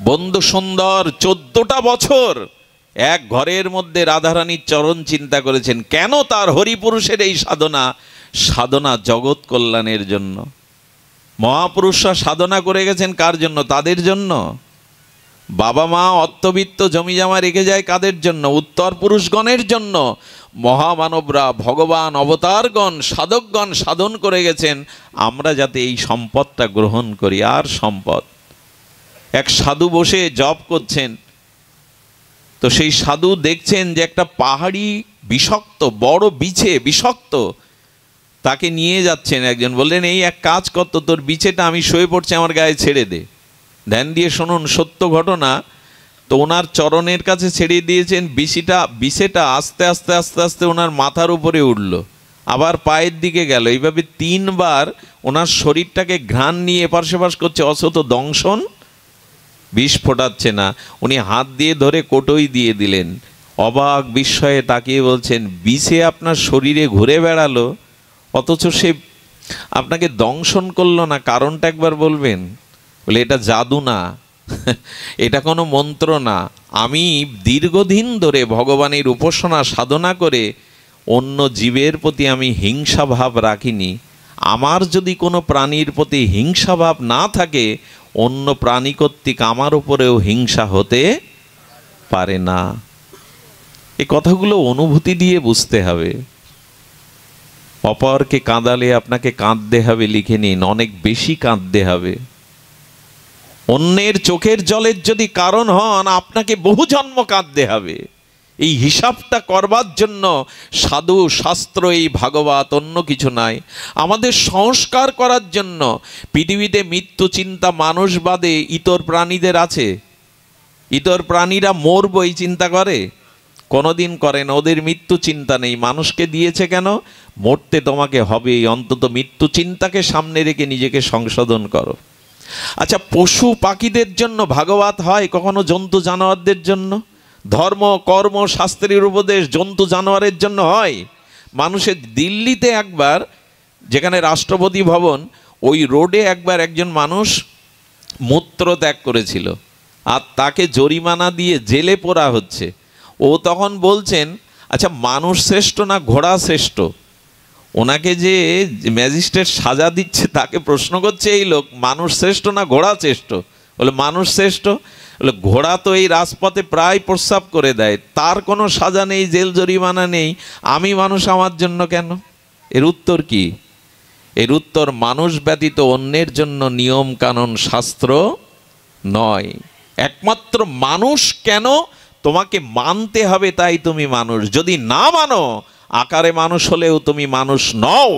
বন্ধু সুন্দর 14টা বছর এক ঘরের মধ্যে রাধারানীর চরণ চিন্তা করেছেন। কেন? তার হরিপুরুষের এই সাধনা, সাধনা জগৎ কল্যাণের জন্য। মহাপুরুষরা সাধনা করে গেছেন কার জন্য? তাদের জন্য। বাবা মা অর্থবিত্ত জমি জমা রেখে যায় কাদের জন্য? উত্তর পুরুষগণের জন্য। মহামানবরা, ভগবান অবতারগণ, সাধকগণ সাধন করে গেছেন আমরা যাতে এই সম্পদটা গ্রহণ করি। আর সম্পদ, এক সাধু বসে জপ করছেন, তো সেই সাধু দেখছেন যে একটা পাহাড়ি বিষাক্ত বড় বিছে, বিষাক্ত, তাকে নিয়ে যাচ্ছেন। একজন বললেন, এই এক কাজ করতো, তোর বিছেটা আমি শুয়ে পড়ছি, আমার গায়ে ছেড়ে দে। ধ্যান দিয়ে শুনুন, সত্য ঘটনা। তো ওনার চরণের কাছে ছেড়ে দিয়েছেন। বিছেটা আস্তে আস্তে আস্তে আস্তে ওনার মাথার উপরে উঠল, আবার পায়ের দিকে গেল। এইভাবে 3 বার ওনার শরীরটাকে ঘ্রাণ নিয়ে এপাশ সেপাশ করছে, অথচ দংশন বিষ ফোটাচ্ছে না। উনি হাত দিয়ে ধরে কোটোই দিয়ে দিলেন। অবাক বিস্ময়ে তাকিয়ে বলছেন, বিষে আপনার শরীরে ঘুরে বেড়ালো, অথচ সে আপনাকে দংশন করলো না, কারণটা একবার বলবেন? বলে, এটা জাদু না, এটা কোনো মন্ত্র না। আমি দীর্ঘদিন ধরে ভগবানের উপাসনা সাধনা করে অন্য জীবের প্রতি আমি হিংসা ভাব রাখিনি। আমার যদি কোনো প্রাণীর প্রতি হিংসা ভাব না থাকে, অন্য প্রাণী কর্তৃক আমার উপরেও হিংসা হতে পারে না। এই কথাগুলো অনুভূতি দিয়ে বুঝতে হবে। অপরকে কাঁদালে আপনাকে কাঁদতে হবে, লিখে নিন, অনেক বেশি কাঁদতে হবে। অন্যের চোখের জলের যদি কারণ হন, আপনাকে বহু জন্ম কাঁদতে হবে। এই হিসাবটা করবার জন্য সাধু শাস্ত্র, এই ভাগবত, অন্য কিছু নাই। আমাদের সংস্কার করার জন্য। পৃথিবীতে মৃত্যু চিন্তা মানুষ বাদে ইতর প্রাণীদের আছে? ইতর প্রাণীরা মরবো এই চিন্তা করে? কোনোদিন করে না। ওদের মৃত্যু চিন্তা নেই। মানুষকে দিয়েছে কেন? মরতে তোমাকে হবেই। অন্তত মৃত্যু চিন্তাকে সামনে রেখে নিজেকে সংশোধন করো। আচ্ছা, পশু পাখিদের জন্য ভাগবত হয় কখনো? জন্তু জানোয়ারদের জন্য ধর্ম কর্ম শাস্ত্রের উপদেশ জন্তু জানোয়ারের জন্য হয়? মানুষের দিল্লিতে একবার, যেখানে রাষ্ট্রপতি ভবন, ওই রোডে একবার একজন মানুষ মূত্র ত্যাগ করেছিল, আর তাকে জরিমানা দিয়ে জেলে পোরা হচ্ছে। ও তখন বলছেন, আচ্ছা মানুষ শ্রেষ্ঠ না ঘোড়া শ্রেষ্ঠ? ওনাকে যে ম্যাজিস্ট্রেট সাজা দিচ্ছে তাকে প্রশ্ন করছে এই লোক, মানুষ শ্রেষ্ঠ না ঘোড়া শ্রেষ্ঠ? বলে, মানুষ শ্রেষ্ঠ। বলে, ঘোড়া তো এই রাজপথে প্রায় প্রস্রাব করে দেয়, তার কোনো সাজা নেই, জেল জরিমানা নেই, আমি মানুষ, আমার জন্য কেন? এর উত্তর কি? এর উত্তর, মানুষ ব্যতীত অন্যের জন্য নিয়ম কানুন শাস্ত্র নয়। একমাত্র মানুষ কেন? তোমাকে মানতে হবে, তাই তুমি মানুষ। যদি না মানো, আকারে মানুষ হলেও তুমি মানুষ নও।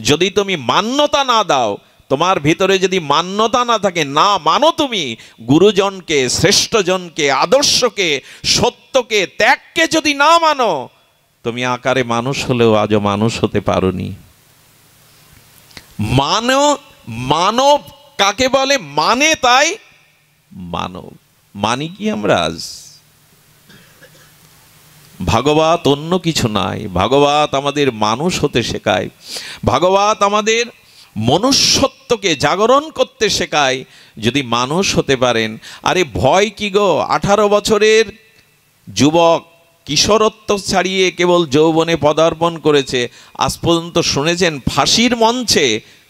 যদি তুমি মান্যতা না দাও, তোমার ভিতরে যদি মান্যতা না থাকে, না মানো তুমি গুরুজনকে, শ্রেষ্ঠজনকে, আদর্শকে, সত্যকে, ত্যাগকে যদি না মানো, তুমি আকারে মানুষ হলেও আজও মানুষ হতে পারোনি। মানব কাকে বলে? মানে তাই মানব। মানি কি আমরা আজ? ভাগবত অন্য কিছু নাই। ভাগবত আমাদের মানুষ হতে শেখায়। ভাগবত আমাদের মনুষ্যত্বকে জাগরণ করতে শেখায়। যদি মানুষ হতে পারেন, আরে ভয় কি গো? 18 বছরের যুবক কিশোরত্ব ছাড়িয়ে কেবল যৌবনে পদার্পণ করেছে। আজ পর্যন্ত শুনেছেন ফাঁসির মঞ্চে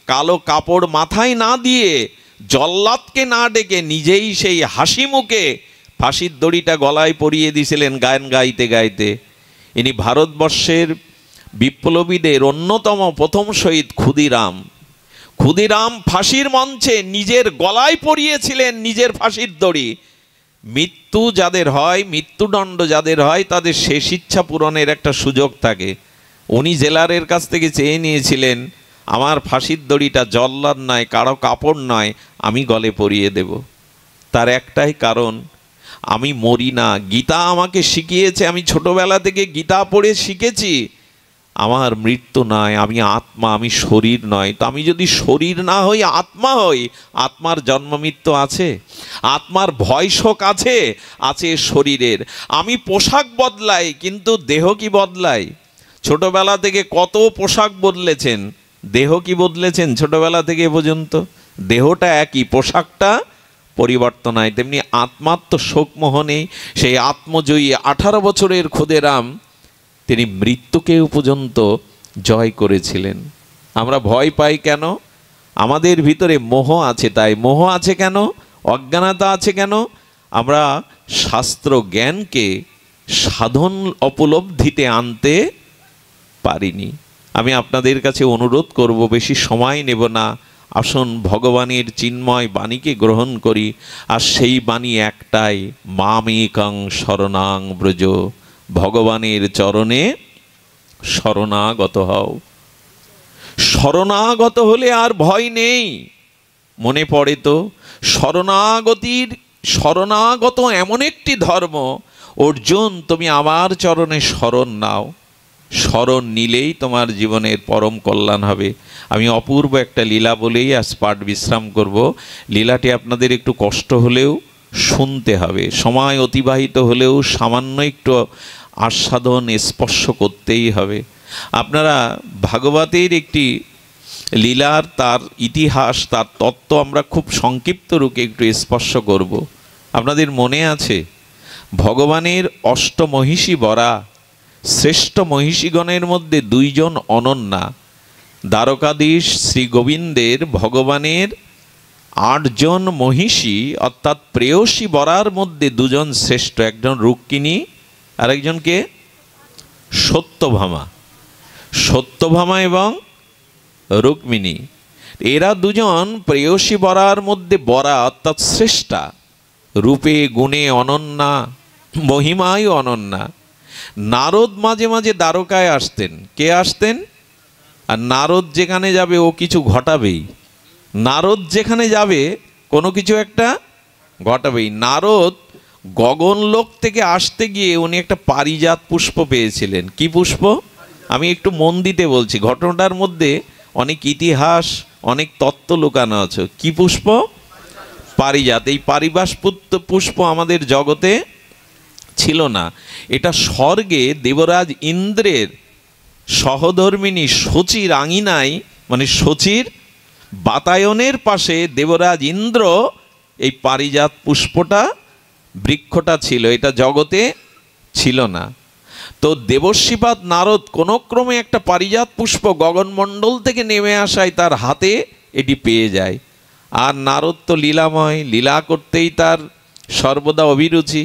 কালো কাপড় মাথায় না দিয়ে, জল্লাদকে না ডেকে, নিজেই সেই হাসি মুখে ফাঁসির দড়িটা গলায় পরিয়ে দিয়েছিলেন গান গাইতে গাইতে। ইনি ভারতবর্ষের বিপ্লবীদের অন্যতম প্রথম শহীদ ক্ষুদিরাম। ক্ষুদিরাম ফাঁসির মঞ্চে নিজের গলায় পরিয়েছিলেন নিজের ফাঁসির দড়ি। মৃত্যু যাদের হয়, মৃত্যুদণ্ড যাদের হয়, তাদের শেষ ইচ্ছা পূরণের একটা সুযোগ থাকে। উনি জেলারের কাছ থেকে চেয়ে নিয়েছিলেন, আমার ফাঁসির দড়িটা জল্লাদ নয়, কারো কাপড় নয়, আমি গলে পরিয়ে দেব। তার একটাই কারণ, আমি মরি না। গীতা আমাকে শিখিয়েছে, আমি ছোটবেলা থেকে গীতা পড়ে শিখেছি আমার মৃত্যু নয়, আমি আত্মা, আমি শরীর নয়। তো আমি যদি শরীর না হই, আত্মা হই, আত্মার জন্ম মৃত্যু আছে, আত্মার ভয় শোক আছে, আছে শরীরের। আমি পোশাক বদলাই কিন্তু দেহ কি বদলাই? ছোটবেলা থেকে কত পোশাক বদলেছেন, দেহ কি বদলেছেন ছোটবেলা থেকে এ পর্যন্ত? দেহটা একই, পোশাকটা পরিবর্তন হয়। তেমনি আত্মার তো শোকমোহনে সেই আত্মজয়ী 18 বছরের ক্ষুদেরাম তিনি মৃত্যুকেও পর্যন্ত জয় করেছিলেন। আমরা ভয় পাই কেন? আমাদের ভিতরে মোহ আছে। তাই মোহ আছে কেন? অজ্ঞানতা আছে কেন? আমরা শাস্ত্র জ্ঞানকে সাধন উপলব্ধিতে আনতে পারিনি। আমি আপনাদের কাছে অনুরোধ করব, বেশি সময় নেব না, আসুন ভগবানের চিন্ময় বাণীকে গ্রহণ করি। আর সেই বাণী একটাই, মামেকং শরণাং ব্রজ, ভগবানের চরণে শরণাগত হও। শরণাগত হলে আর ভয় নেই। মনে পড়ে তো, শরণাগত এমন একটি ধর্ম, অর্জুন তুমি আমার চরণে শরণ নাও, শরণ নিলেই তোমার জীবনের পরম কল্যাণ হবে। আমি অপূর্ব একটা লীলা বলেই আজ পাঠ বিশ্রাম করব। লীলাটি আপনাদের একটু কষ্ট হলেও শুনতে হবে, সময় অতিবাহিত হলেও সামান্য একটু আস্বাদন স্পর্শ করতেই হবে। আপনারা ভাগবতের একটি লীলার তার ইতিহাস, তার তত্ত্ব আমরা খুব সংক্ষিপ্ত রূপে একটু স্পর্শ করব। আপনাদের মনে আছে ভগবানের অষ্টমহিষী বরা, শ্রেষ্ঠ মহিষীগণের মধ্যে 2 জন অনন্যা। দ্বারকাধীশ শ্রী গোবিন্দের ভগবানের 8 জন মহিষী অর্থাৎ প্রেয়সী বরার মধ্যে 2 জন শ্রেষ্ঠ, একজন রুক্মিণী আর একজনকে সত্যভামা। সত্যভামা এবং রুক্মিণী, এরা 2 জন প্রেয়সী বরার মধ্যে বরা অর্থাৎ শ্রেষ্ঠা, রূপে গুণে অনন্যা, মহিমায় অনন্যা। নারদ মাঝে মাঝে দ্বারকায় আসতেন। কে আসতেন? আর নারদ যেখানে যাবে ও কিছু ঘটাবেই। নারদ যেখানে যাবে কোনো কিছু একটা ঘটাবেই। নারদ গগনলোক থেকে আসতে গিয়ে উনি একটা পারিজাত পুষ্প পেয়েছিলেন। কি পুষ্প? আমি একটু মন দিতে বলছি, ঘটনাটার মধ্যে অনেক ইতিহাস, অনেক তত্ত্ব লুকানো আছে। কি পুষ্প? পারিজাত। এই পারিবাস পুষ্প আমাদের জগতে ছিল না। এটা স্বর্গে দেবরাজ ইন্দ্রের সহধর্মিণী শচীর আঙিনায়, মানে শচীর বাতায়নের পাশে দেবরাজ ইন্দ্র এই পারিজাত পুষ্পটা, বৃক্ষটা ছিল, এটা জগতে ছিল না। তো দেবর্ষিপাদ নারদ কোনো ক্রমে একটা পারিজাত পুষ্প গগনমণ্ডল থেকে নেমে আসায় তার হাতে এটি পেয়ে যায়। আর নারদ তো লীলাময়, লীলা করতেই তার সর্বদা অভিরুচি।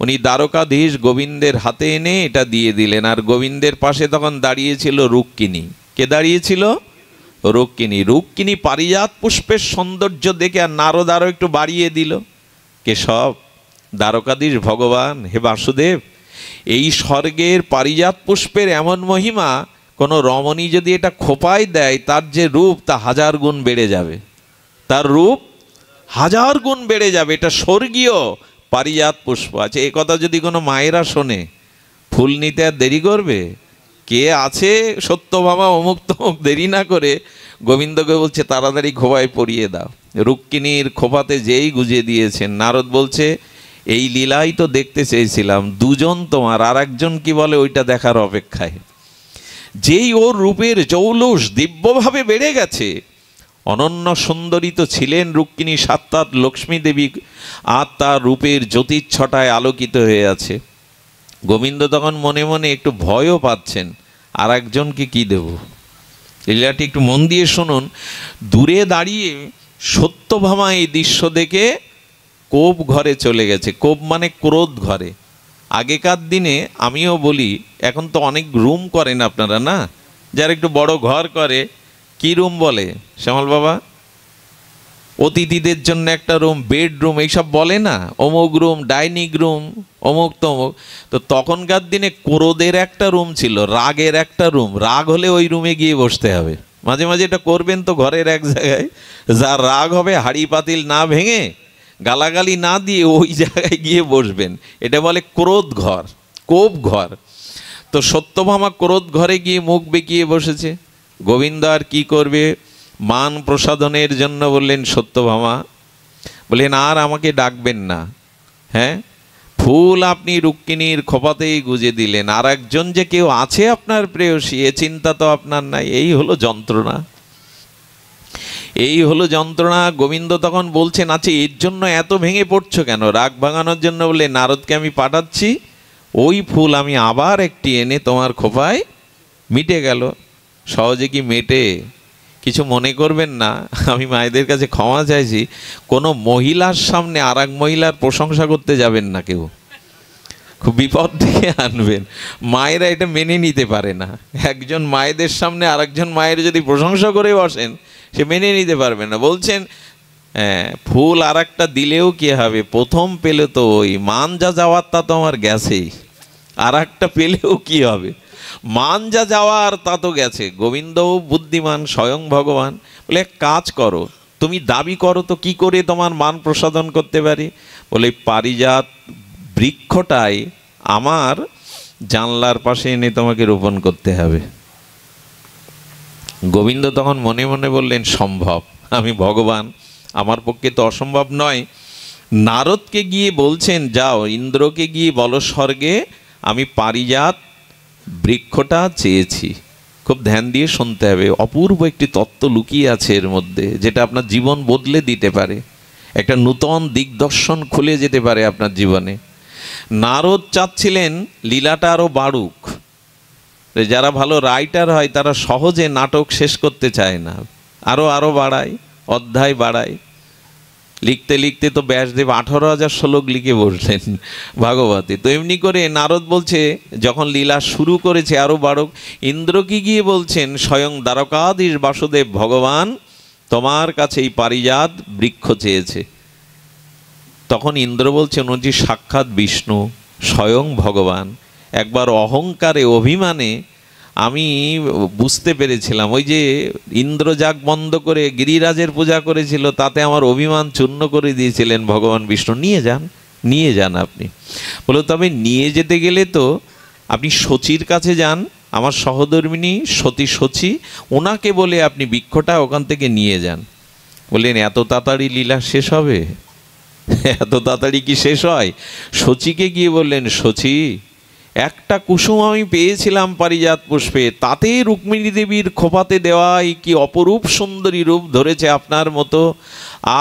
উনি দ্বারকাধীশ গোবিন্দের হাতে এনে এটা দিয়ে দিলেন। আর গোবিন্দের পাশে তখন দাঁড়িয়েছিল রুক্মিণী। কে দাঁড়িয়েছিল? রুক্মিণী। রুক্মিণী পারিজাত পুষ্পের সৌন্দর্য দেখে আর নারদ আরও একটু বাড়িয়ে দিল। কেশব, দ্বারকাধীশ ভগবান, হে বাসুদেব, এই স্বর্গের পারিজাত পুষ্পের এমন মহিমা, কোনো রমণী যদি এটা খোপায় দেয় তার যে রূপ তা 1000 গুণ বেড়ে যাবে। তার রূপ 1000 গুণ বেড়ে যাবে। এটা স্বর্গীয় পারিজাত পুষ্প আছে। এ কথা যদি কোনো মায়েরা শোনে, ফুল নিতে আর দেরি করবে? কে আছে সত্যভামা অমুক তমুক, দেরি না করে গোবিন্দকে বলছে তাড়াতাড়ি খোপায় পরিয়ে দাও। রুক্মিণীর খোপাতে যেই গুজিয়ে দিয়েছেন, নারদ বলছে এই লীলাই তো দেখতে চেয়েছিলাম, 2 জন তোমার, আর একজন কি বলে ওইটা দেখার অপেক্ষায়। যেই ওর রূপের জৌলুস দিব্যভাবে বেড়ে গেছে। অনন্য সুন্দরী তো ছিলেন রুক্মিণী, সাক্ষাৎ লক্ষ্মী দেবী, আর তার রূপের জ্যোতিচ্ছটায় আলোকিত হয়ে আছে। গোবিন্দ তখন মনে মনে একটু ভয়ও পাচ্ছেন, আর একজনকে কি দেব। লীলাটি একটু মন দিয়ে শুনুন। দূরে দাঁড়িয়ে সত্যভামা এই দৃশ্য দেখে কোপ ঘরে চলে গেছে। কোপ মানে ক্রোধ ঘরে। আগেকার দিনে, আমিও বলি, এখন তো অনেক রুম করেন আপনারা না, যারা একটু বড় ঘর করে, কি রুম বলে শ্যামল বাবা? অতিথিদের জন্য একটা রুম, বেডরুম, এইসব বলে না, অমুক রুম, ডাইনিং রুম, অমুক তমুক। তো তখনকার দিনে ক্রোধের একটা রুম ছিল, রাগের একটা রুম। রাগ হলে ওই রুমে গিয়ে বসতে হবে। মাঝে মাঝে এটা করবেন তো ঘরের এক জায়গায়। যার রাগ হবে হাঁড়ি পাতিল না ভেঙে গালাগালি না দিয়ে ওই জায়গায় গিয়ে বসবেন। এটা বলে ক্রোধ ঘর, কোপ ঘর। তো সত্যভামা ক্রোধ ঘরে গিয়ে মুখ বেঁকিয়ে বসেছে। গোবিন্দ আর কি করবে, মান প্রসাদনের জন্য বললেন সত্যভামা, বললেন আর আমাকে ডাকবেন না। হ্যাঁ, ফুল আপনি রুক্মিণীর খোপাতেই গুজে দিলেন, আর একজন যে কেউ আছে আপনার প্রেয়সী এ চিন্তা তো আপনার নাই। এই হলো যন্ত্রণা, এই হলো যন্ত্রণা। গোবিন্দ তখন বলছেন, আচ্ছা এর জন্য এত ভেঙে পড়ছো কেন? রাগ ভাঙানোর জন্য বলে নারদকে আমি পাঠাচ্ছি, ওই ফুল আমি আবার একটি এনে তোমার খোপায়, মিটে গেল। সহজে কি মেটে? কিছু মনে করবেন না, আমি মায়েদের কাছে ক্ষমা চাইছি, কোনো মহিলার সামনে আর এক মহিলার প্রশংসা করতে যাবেন না কেউ, খুব বিপদ ডেকে আনবেন। মায়েরা এটা মেনে নিতে পারে না। একজন মায়েদের সামনে আর একজন মায়ের যদি প্রশংসা করে বসেন, সে মেনে নিতে পারবে না। বলছেন হ্যাঁ, ফুল আর একটা দিলেও কি হবে, প্রথম পেলে তো ওই মান যা যাওয়ার তা তো আমার গেছেই, আর একটা পেলেও কি হবে, মান যা যাওয়ার তা তো গেছে। গোবিন্দও বুদ্ধিমান, স্বয়ং ভগবান। বলে এক কাজ করো, তুমি দাবি করো তো কি করে তোমার মান প্রসাদন করতে পারি। বলে পারিজাত বৃক্ষটাই আমার জানলার পাশে এনে তোমাকে রোপণ করতে হবে। গোবিন্দ তখন মনে মনে বললেন সম্ভব, আমি ভগবান, আমার পক্ষে তো অসম্ভব নয়। নারদকে গিয়ে বলছেন, যাও ইন্দ্রকে গিয়ে বলো স্বর্গে আমি পারিজাত বৃক্ষটা চেয়েছি। খুব ধ্যান দিয়ে শুনতে হবে, অপূর্ব একটি তত্ত্ব লুকিয়ে আছে এর মধ্যে, যেটা আপনার জীবন বদলে দিতে পারে, একটা নূতন দিগদর্শন খুলে যেতে পারে আপনার জীবনে। নারদ চাচ্ছিলেন লীলাটা আরও বাড়ুক। যারা ভালো রাইটার হয় তারা সহজে নাটক শেষ করতে চায় না, আরও আরও বাড়ায়, অধ্যায় বাড়ায়। লিখতে লিখতে তো ব্যাসদেব 18,000 শ্লোক লিখে বসলেন ভাগবতে। তো এমনি করে নারদ বলছে যখন লীলা শুরু করেছে আরও বাড়ুক। ইন্দ্রকে গিয়ে বলছেন, স্বয়ং দ্বারকাধীশ বাসুদেব ভগবান তোমার কাছে এই পারিজাত বৃক্ষ চেয়েছে। তখন ইন্দ্র বলছেন, ও যে সাক্ষাৎ বিষ্ণু, স্বয়ং ভগবান। একবার অহংকারে অভিমানে আমি বুঝতে পেরেছিলাম, ওই যে ইন্দ্রজাগ বন্ধ করে গিরিরাজের পূজা করেছিল, তাতে আমার অভিমান চূর্ণ করে দিয়েছিলেন ভগবান বিষ্ণু। নিয়ে যান, নিয়ে যান আপনি। বলো তবে নিয়ে যেতে গেলে তো আপনি শচীর কাছে যান, আমার সহধর্মিণী সতী শচী, ওনাকে বলে আপনি বৃক্ষটা ওখান থেকে নিয়ে যান। বললেন এত তাড়াতাড়ি লীলা শেষ হবে? এত তাড়াতাড়ি কি শেষ হয়? শচীকে গিয়ে বললেন, শচী একটা কুসুম আমি পেয়েছিলাম পারিজাত পুষ্পে, তাতেই রুক্মিণী দেবীর খোপাতে দেওয়াই কি অপরূপ সুন্দরী রূপ ধরেছে আপনার মতো।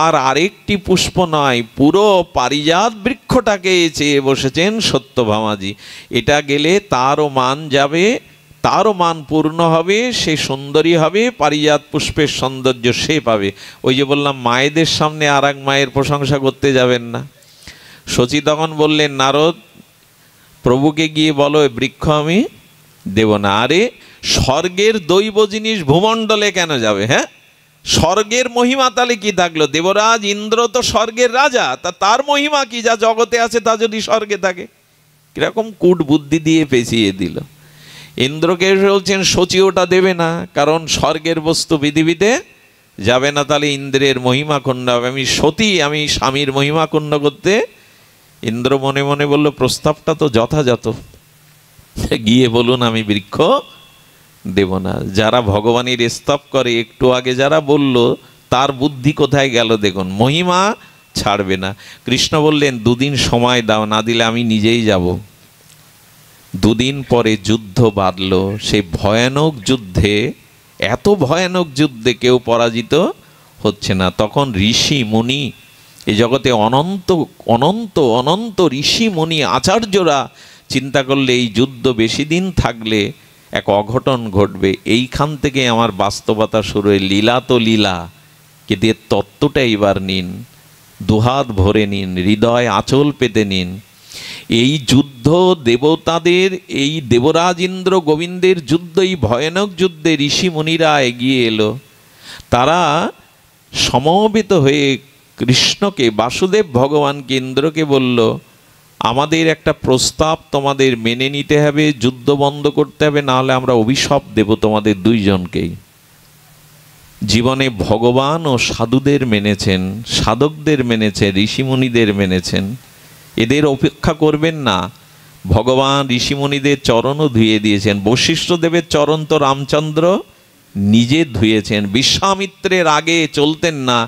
আর আরেকটি পুষ্প নয়, পুরো পারিজাত বৃক্ষটাকে চেয়ে বসেছেন সত্যভামাজি। এটা গেলে তারও মান যাবে, তারও মান পূর্ণ হবে, সে সুন্দরী হবে, পারিজাত পুষ্পের সৌন্দর্য সে পাবে। ওই যে বললাম মায়েদের সামনে আর এক মায়ের প্রশংসা করতে যাবেন না। শচী তখন বললেন, নারদ প্রভুকে গিয়ে বলো বৃক্ষ আমি দেব না। আরে স্বর্গের দৈব জিনিস ভূমণ্ডলে কেন যাবে? হ্যাঁ, স্বর্গের মহিমা তাহলে কি থাকলো? দেবরাজ ইন্দ্র তো স্বর্গের রাজা, তার মহিমা কি? যা জগতে আছে তা যদি স্বর্গে থাকে। কিরকম কূট বুদ্ধি দিয়ে পেঁচিয়ে দিল। ইন্দ্রকে বলছেন শচী ওটা দেবে না, কারণ স্বর্গের বস্তু পৃথিবীতে যাবে না, তাহলে ইন্দ্রের মহিমা ক্ষুণ্ণ হবে। আমি সতী, আমি স্বামীর মহিমা ক্ষুণ্ণ করতে। ইন্দ্র মনে মনে বলল, প্রস্তাবটা তো যথাযথ, গিয়ে বলুন আমি বৃক্ষ দেব না। যারা ভগবানের স্তব করে, একটু আগে যারা বলল, তার বুদ্ধি কোথায় গেল দেখুন, মহিমা ছাড়বে না। কৃষ্ণ বললেন 2 দিন সময় দাও, না দিলে আমি নিজেই যাব। 2 দিন পরে যুদ্ধ বাঁধল। সেই ভয়ানক যুদ্ধে, এত ভয়ানক যুদ্ধে কেউ পরাজিত হচ্ছে না। তখন ঋষি মুনি, এই জগতে অনন্ত অনন্ত অনন্ত ঋষি মুনি আচার্যরা চিন্তা করলে এই যুদ্ধ বেশি দিন থাকলে এক অঘটন ঘটবে। এইখান থেকে আমার বাস্তবতা শুরু হয়। লীলা তো লীলা, কিন্তু এর তত্ত্বটা এবার নিন, দুহাত ভরে নিন, হৃদয় আঁচল পেতে নিন। এই যুদ্ধ দেবতাদের, এই দেবরাজ ইন্দ্র গোবিন্দের যুদ্ধ, এই ভয়ানক যুদ্ধে ঋষি মুনিরা এগিয়ে এলো। তারা সমবেত হয়ে কৃষ্ণকে, বাসুদেব ভগবানকে, ইন্দ্রকে বলল, আমাদের একটা প্রস্তাব তোমাদের মেনে নিতে হবে, যুদ্ধ বন্ধ করতে হবে, নাহলে আমরা অভিশাপ দেব তোমাদের 2 জনকেই। জীবনে ভগবান ও সাধুদের মেনেছেন, সাধকদের মেনেছেন, ঋষিমুনিদের মেনেছেন। এদের উপেক্ষা করবেন না। ভগবান ঋষিমুনিদের চরণও ধুয়ে দিয়েছেন। বশিষ্ঠদেবের চরণ তো রামচন্দ্র নিজে ধুয়েছেন। বিশ্বামিত্রের আগে চলতেন না।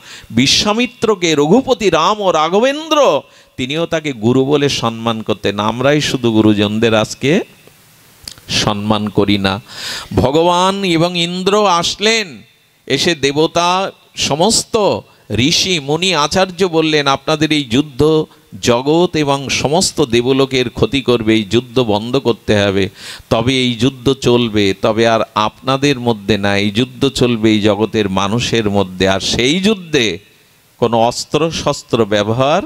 বিশ্বামিত্রকে রঘুপতি রাম ও রাঘবেন্দ্র তিনিও তাকে গুরু বলে সম্মান করতেন। আমরাই শুধু গুরুজনদের আজকে সম্মান করি না। ভগবান এবং ইন্দ্র আসলেন, এসে দেবতা সমস্ত ঋষি মুনি আচার্য বললেন, আপনাদের এই যুদ্ধ জগৎ এবং সমস্ত দেবলোকের ক্ষতি করবে, এই যুদ্ধ বন্ধ করতে হবে, তবে এই যুদ্ধ চলবে। তবে আর আপনাদের মধ্যে না, এই যুদ্ধ চলবে এই জগতের মানুষের মধ্যে। আর সেই যুদ্ধে কোনো অস্ত্র শস্ত্র ব্যবহার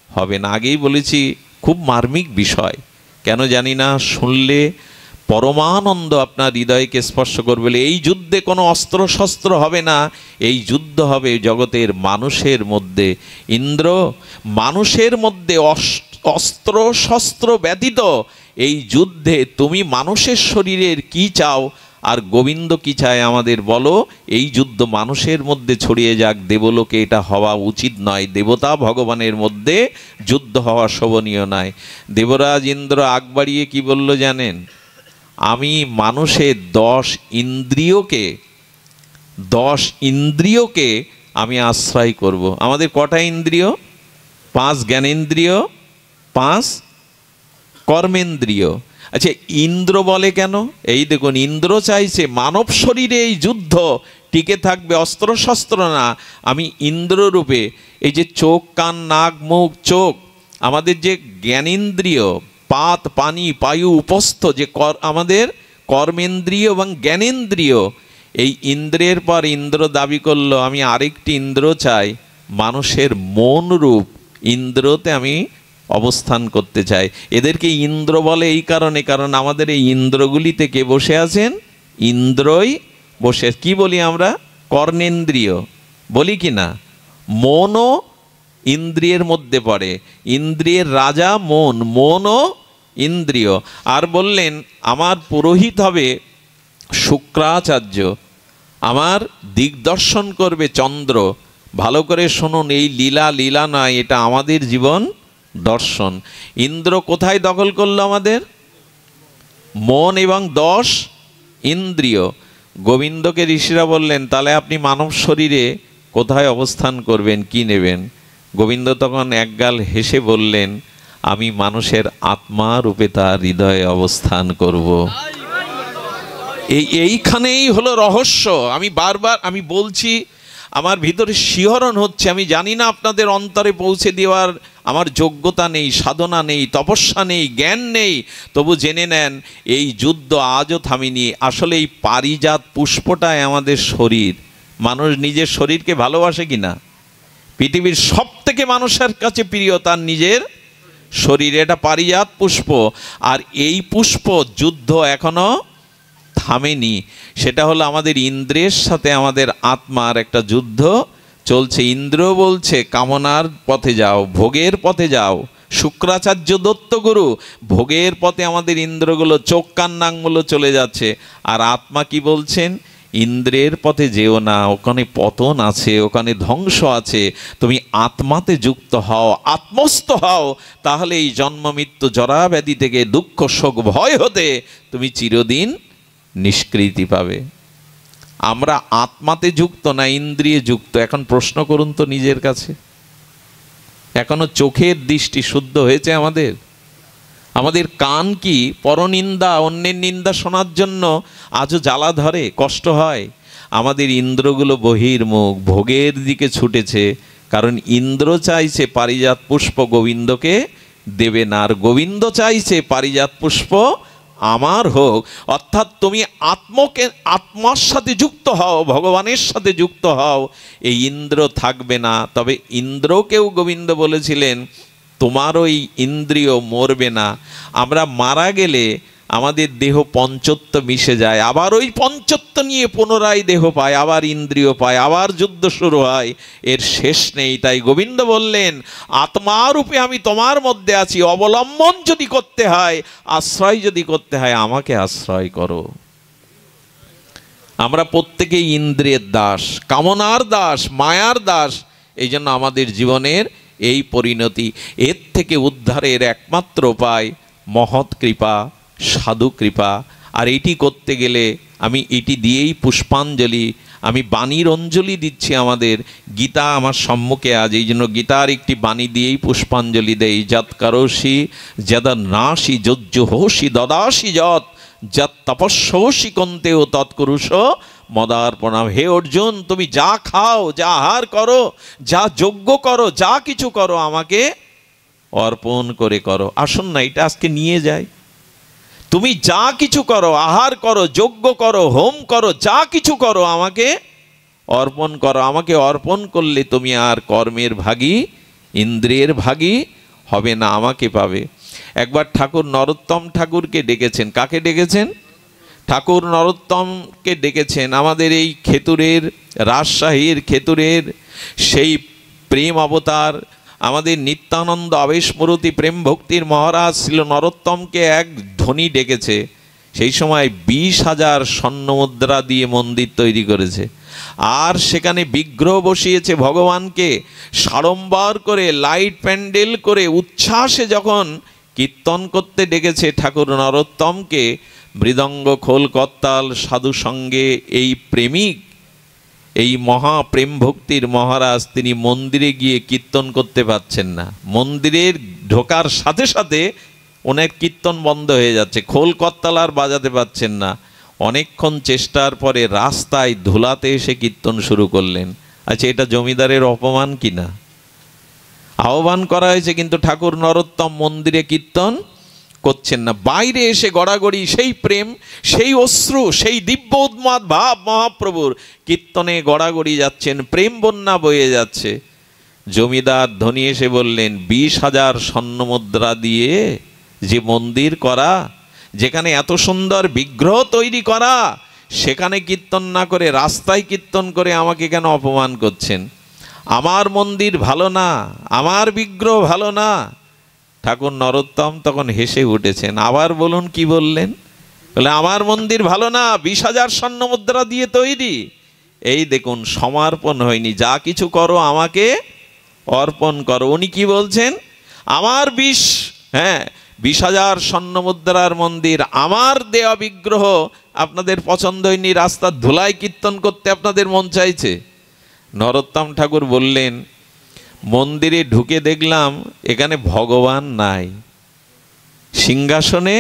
হবে না। আগেই বলেছি, খুব মার্মিক বিষয়, কেন জানি না, শুনলে পরমানন্দ আপনার হৃদয়কে স্পর্শ করবে। এই যুদ্ধে কোনো অস্ত্র শস্ত্র হবে না, এই যুদ্ধ হবে জগতের মানুষের মধ্যে। ইন্দ্র, মানুষের মধ্যে অস্ত্র শস্ত্র ব্যতীত এই যুদ্ধে তুমি মানুষের শরীরের কি চাও আর গোবিন্দ কি চায় আমাদের বলো। এই যুদ্ধ মানুষের মধ্যে ছড়িয়ে যাক, দেবলোকে এটা হওয়া উচিত নয়। দেবতা ভগবানের মধ্যে যুদ্ধ হওয়া শোভনীয় নয়। দেবরাজ ইন্দ্র আগ বাড়িয়ে কি বলল জানেন? আমি মানুষের 10 ইন্দ্রিয়কে আমি আশ্রয় করব। আমাদের কটা ইন্দ্রিয়? 5 জ্ঞানেন্দ্রিয়, 5 কর্মেন্দ্রিয়। আচ্ছা, ইন্দ্র বলে কেন? এই দেখুন, ইন্দ্র চাইছে মানব শরীরে এই যুদ্ধ টিকে থাকবে, অস্ত্র শস্ত্র না। আমি ইন্দ্ররূপে এই যে চোখ কান নাক মুখ চোখ, আমাদের যে জ্ঞানেন্দ্রিয়, পাত পানি পায়ু উপস্থ যে আমাদের কর্মেন্দ্রিয় এবং জ্ঞানেন্দ্রিয়, এই ইন্দ্রের পর ইন্দ্র দাবি করলো আমি আরেকটি ইন্দ্র চাই, মানুষের মন রূপ ইন্দ্রতে আমি অবস্থান করতে চাই। এদেরকে ইন্দ্র বলে এই কারণে, কারণ আমাদের এই ইন্দ্রগুলিতে কে বসে আছেন? ইন্দ্রই বসে। কি বলি আমরা? কর্ণেন্দ্রিয় বলি কি না? মনও ইন্দ্রিয়ের মধ্যে পড়ে। ইন্দ্রিয়ের রাজা মন, মনও ইন্দ্রিয়। আর বললেন আমার পুরোহিত হবে শুক্রাচার্য, আমার দিগদর্শন করবে চন্দ্র। ভালো করে শুনুন, এই লীলা লীলা নয়, এটা আমাদের জীবন দর্শন। ইন্দ্র কোথায় দখল করলো? আমাদের মন এবং 10 ইন্দ্রিয়। গোবিন্দকে ঋষিরা বললেন তাহলে আপনি মানব শরীরে কোথায় অবস্থান করবেন, কি নেবেন? গোবিন্দ তখন একগাল হেসে বললেন আমি মানুষের আত্মা রূপে তার হৃদয়ে অবস্থান করব। এইখানেই হলো রহস্য। আমি বারবার বলছি, আমার ভিতরে শিহরণ হচ্ছে। আমি জানি না আপনাদের অন্তরে পৌঁছে দেওয়ার আমার যোগ্যতা নেই, সাধনা নেই, তপস্যা নেই, জ্ঞান নেই, তবু জেনে নেন এই যুদ্ধ আজও থামিনি। আসলে এই পারিজাত পুষ্পটাই আমাদের শরীর। মানুষ নিজের শরীরকে ভালোবাসে কিনা? পৃথিবীর সব থেকে মানুষের কাছে প্রিয় তার নিজের শরীর। এটা পারিজাত পুষ্প। আর এই পুষ্প যুদ্ধ এখনো থামেনি। সেটা হলো আমাদের ইন্দ্রের সাথে আমাদের আত্মার একটা যুদ্ধ চলছে। ইন্দ্র বলছে কামনার পথে যাও, ভোগের পথে যাও। শুক্রাচার্য দত্তগুরু ভোগের পথে আমাদের ইন্দ্রগুলো চোখ কান নাকগুলো চলে যাচ্ছে। আর আত্মা কি বলছেন? ইন্দ্রের পথে যেও না, ওখানে পতন আছে, ওখানে ধ্বংস আছে। তুমি আত্মাতে যুক্ত হও, আত্মস্থ হও, তাহলে এই জন্ম মৃত্যু জরা ব্যাধি থেকে, দুঃখ শোক ভয় হতে তুমি চিরদিন নিষ্কৃতি পাবে। আমরা আত্মাতে যুক্ত না ইন্দ্রিয়ে যুক্ত। এখন প্রশ্ন করুন তো নিজের কাছে, এখনো চোখের দৃষ্টি শুদ্ধ হয়েছে আমাদের? আমাদের কান কি পরনিন্দা অন্যের নিন্দা শোনার জন্য আজও জ্বালা ধরে, কষ্ট হয়? আমাদের ইন্দ্রগুলো বহির্মুখ, ভোগের দিকে ছুটেছে। কারণ ইন্দ্র চাইছে পারিজাত পুষ্প গোবিন্দকে দেবে না, আর গোবিন্দ চাইছে পারিজাত পুষ্প আমার হোক। অর্থাৎ তুমি আত্মার সাথে যুক্ত হও, ভগবানের সাথে যুক্ত হও, এই ইন্দ্র থাকবে না। তবে ইন্দ্রকেও গোবিন্দ বলেছিলেন তোমার ওই ইন্দ্রিয় মরবে না। আমরা মারা গেলে আমাদের দেহ পঞ্চত্ব মিশে যায়, আবার ওই পঞ্চত্ব নিয়ে পুনরায় দেহ পায়, আবার ইন্দ্রিয় পায়, আবার যুদ্ধ শুরু হয়, এর শেষ নেই। তাই গোবিন্দ বললেন আত্মারূপে আমি তোমার মধ্যে আছি, অবলম্বন যদি করতে হয়, আশ্রয় যদি করতে হয়, আমাকে আশ্রয় করো। আমরা প্রত্যেকেই ইন্দ্রিয়ের দাস, কামনার দাস, মায়ার দাস। এই জন্য আমাদের জীবনের এই পরিণতি। এর থেকে উদ্ধারের একমাত্র উপায় মহৎ কৃপা, সাধু কৃপা। আর এটি করতে গেলে আমি এটি দিয়েই পুষ্পাঞ্জলি, আমি বাণীর অঞ্জলি দিচ্ছি। আমাদের গীতা আমার সম্মুখে আজ, এই জন্য গীতার একটি বাণী দিয়েই পুষ্পাঞ্জলি দেই। যৎ করোষি যদ নাসি যজ্জুহোষি দদাসি যৎ যৎ তপস্যসি কন্তেও তৎকুরুষ মদার্পণাম। হে অর্জুন, তুমি যা খাও, যা আহার করো, যা যজ্ঞ করো, যা কিছু করো, আমাকে অর্পণ করে করো। আসুন না এটা আজকে নিয়ে যাই। তুমি যা কিছু করো, আহার করো, যজ্ঞ করো, হোম করো, যা কিছু করো, আমাকে অর্পণ করো। আমাকে অর্পণ করলে তুমি আর কর্মের ভাগী, ইন্দ্রিয়ের ভাগী হবে না, আমাকে পাবে। একবার ঠাকুর নরোত্তম ঠাকুরকে ডেকেছেন। কাকে ডেকেছেন? ঠাকুর নরোত্তমকে ডেকেছেন। আমাদের এই খেতুরের, রাজশাহীর খেতুরের সেই প্রেম অবতার, আমাদের নিত্যানন্দ আবেশমূরতি প্রেম ভক্তির মহারাজ ছিল নরোত্তমকে এক ধনী ডেকেছে। সেই সময় 20,000 স্বর্ণমুদ্রা দিয়ে মন্দির তৈরি করেছে, আর সেখানে বিগ্রহ বসিয়েছে ভগবানকে সাড়ম্বর করে, লাইট প্যান্ডেল করে, উচ্ছ্বাসে যখন কীর্তন করতে ডেকেছে ঠাকুর নরোত্তমকে, মৃদঙ্গ খোল করতাল সাধু সঙ্গে এই প্রেমিক, এই মহা প্রেম ভক্তির মহারাজ, তিনি মন্দিরে গিয়ে কীর্তন করতে পারছেন না। মন্দিরের ঢোকার সাথে সাথে ওনার কীর্তন বন্ধ হয়ে যাচ্ছে, খোল করতাল আর বাজাতে পারছেন না। অনেকক্ষণ চেষ্টার পরে রাস্তায় ধুলাতে এসে কীর্তন শুরু করলেন। আচ্ছা, এটা জমিদারের অপমান কিনা? আহ্বান করা হয়েছে কিন্তু ঠাকুর নরোত্তম মন্দিরে কীর্তন করছেন না। বাইরে এসে গড়াগড়ি সেই প্রেম, সেই অশ্রু, সেই দিব্য উন্মাদ ভাব মহাপ্রভুর, কীর্তনে গড়াগড়ি যাচ্ছেন, প্রেম বন্যা বয়ে যাচ্ছে। জমিদার ধনী এসে বললেন, 20,000 স্বর্ণমুদ্রা দিয়ে যে মন্দির করা, যেখানে এত সুন্দর বিগ্রহ তৈরি করা, সেখানে কীর্তন না করে রাস্তায় কীর্তন করে আমাকে কেন অপমান করছেন? আমার মন্দির ভালো না, আমার বিগ্রহ ভালো না। ঠাকুর নরোত্তম তখন হেসে উঠেছেন। আবার বলুন কি বললেন? বলে, আমার মন্দির ভালো না, 20,000 স্বর্ণমুদ্রা দিয়ে তৈরি। এই দেখুন, সমর্পণ হয়নি। যা কিছু করো আমাকে অর্পণ করো। উনি কি বলছেন? আমার 20,000 স্বর্ণমুদ্রার মন্দির, আমার দেওয়া বিগ্রহ আপনাদের পছন্দ হয়নি, রাস্তার ধুলায় কীর্তন করতে আপনাদের মন চাইছে। নরোত্তম ঠাকুর বললেন, মন্দিরে ঢুকে দেখলাম এখানে ভগবান নাই, সিংহাসনে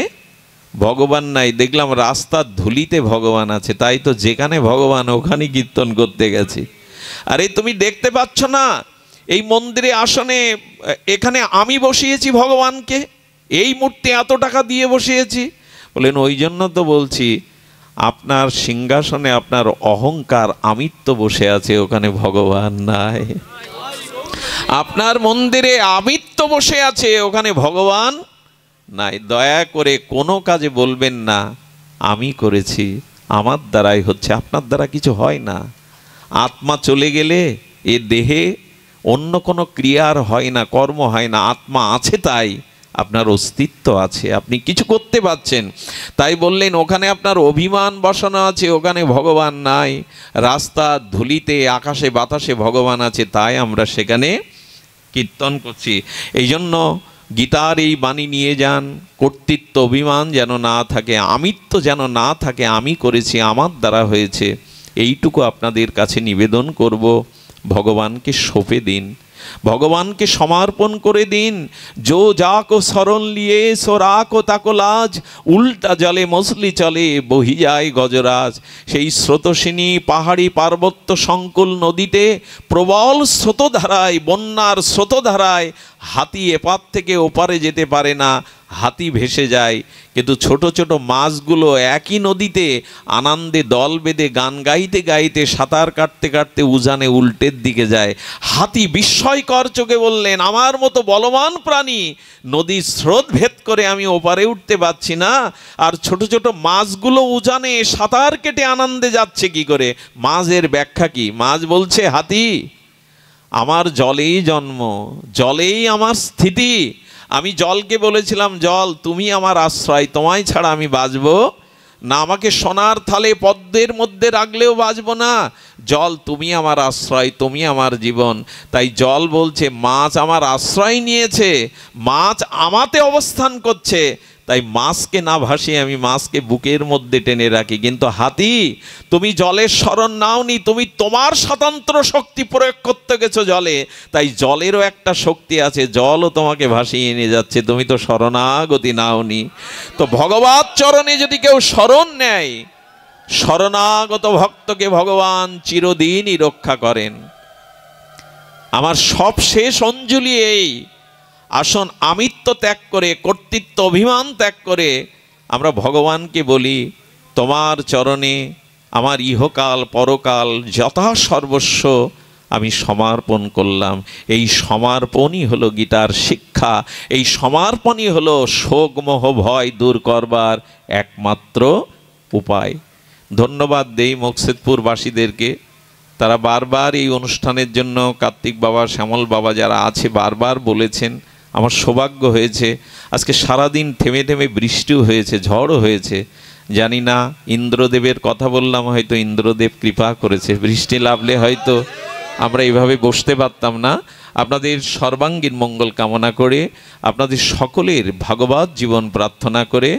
ভগবান নাই, দেখলাম রাস্তার ধুলিতে ভগবান আছে। তাই তো যেখানে ভগবান ওখানে কীর্তন করতে গেছি। আরে তুমি দেখতে পাচ্ছ না এই মন্দিরে আসনে এখানে আমি বসিয়েছি ভগবানকে, এই মূর্তি এত টাকা দিয়ে বসিয়েছি। বলেন, ওই জন্য তো বলছি আপনার সিংহাসনে আপনার অহংকার, আমিত্ব বসে আছে, ওখানে ভগবান নাই। আপনার মন্দিরে আমিত্ব বসে আছে, ওখানে ভগবান নাই। দয়া করে কোনো কাজে বলবেন না আমি করেছি, আমার দ্বারাই হচ্ছে, আপনার দ্বারা কিছু হয় না। আত্মা চলে গেলে এ দেহে অন্য কোনো ক্রিয়ার হয় না, কর্ম হয় না। আত্মা আছে তাই আপনার অস্তিত্ব আছে, আপনি কিছু করতে পারছেন। তাই বললেন, ওখানে আপনার অভিমান বসানো আছে, ওখানে ভগবান নাই। রাস্তা ধুলিতে, আকাশে বাতাসে ভগবান আছে, তাই আমরা সেখানে কীর্তন করছি। এই জন্য গীতার এই বাণী নিয়ে যান। কর্তৃত্ব অভিমান যেন না থাকে, আমিত্ব যেন না থাকে, আমি করেছি, আমার দ্বারা হয়েছে, এইটুকু আপনাদের কাছে নিবেদন করব। ভগবানকে সঁপে দিন, ভগবানকে সমর্পণ করে দিন। जो जाको शरण लिए सो राखो ताको लाज, उल्टा जले मछली चले बही যায় গজরাজ। সেই স্রোতস্বিনী পাহাড়ি পার্বত্য সংকুল নদীতে প্রবল স্রোতধারায়, বন্যার স্রোতধারায় হাতি এপার থেকে ওপারে যেতে পারে না, হাতি ভেসে যায়। কিন্তু ছোট ছোট মাছগুলো একই নদীতে আনন্দে দল বেঁধে গান গাইতে গাইতে, সাঁতার কাটতে কাটতে উজানে উল্টের দিকে যায়। হাতি বিস্ময়কর চোখে বললেন, আমার মতো বলবান প্রাণী নদীর স্রোত ভেদ করে আমি ওপারে উঠতে পারছি না, আর ছোট ছোট মাছগুলো উজানে সাঁতার কেটে আনন্দে যাচ্ছে কি করে? মাছের ব্যাখ্যা কি? মাছ বলছে, হাতি আমার জলেই জন্ম, জলেই আমার স্থিতি। আমি জলকে বলেছিলাম, জল তুমি আমার আশ্রয়, তোমায় ছাড়া আমি বাঁচব না আমাকে সোনার থালে পদ্মের মধ্যে রাখলেও বাঁচব না। জল তুমি আমার আশ্রয়, তুমি আমার জীবন। তাই জল বলছে মাছ আমার আশ্রয় নিয়েছে, মাছ আমাতে অবস্থান করছে, তাই মাছকে না ভাসিয়ে আমি মাছকে বুকের মধ্যে টেনে রাখি। কিন্তু হাতি, তুমি জলের শরণ নাওনি, তুমি তোমার স্বতন্ত্র শক্তি প্রয়োগ করতে গেছো জলে, তাই জলেরও একটা শক্তি আছে, জলও তোমাকে ভাসিয়ে নিয়ে যাচ্ছে, তুমি তো শরণাগতি নাওনি। তো ভগবৎ চরণে যদি কেউ শরণ নেয়, শরণাগত ভক্তকে ভগবান চিরদিনই রক্ষা করেন। আমার সব শেষ অঞ্জলি এই, আসুন আমিত্ব ত্যাগ করে, কর্তৃত্ব অভিমান ত্যাগ করে আমরা ভগবানকে বলি তোমার চরণে আমার ইহকাল পরকাল যথা সর্বস্ব আমি সমর্পণ করলাম। এই সমর্পণই হলো গীতার শিক্ষা, এই সমর্পণই হলো শোক মোহ ভয় দূর করবার একমাত্র উপায়। ধন্যবাদ দেই মুকসেদপুরবাসীদেরকে, তারা বারবার এই অনুষ্ঠানের জন্য কার্তিক বাবা, শ্যামল বাবা যারা আছে বারবার বলেছেন। আমার সৌভাগ্য হয়েছে আজকে সারাদিন থেমে থেমে বৃষ্টিও হয়েছে, ঝড়ও হয়েছে। জানি না ইন্দ্রদেবের কথা বললাম, হয়তো ইন্দ্রদেব কৃপা করেছে, বৃষ্টি লাভলে হয়তো আমরা এইভাবে বসতে পারতাম না। আপনাদের সর্বাঙ্গীন মঙ্গল কামনা করে, আপনাদের সকলের ভাগবত জীবন প্রার্থনা করে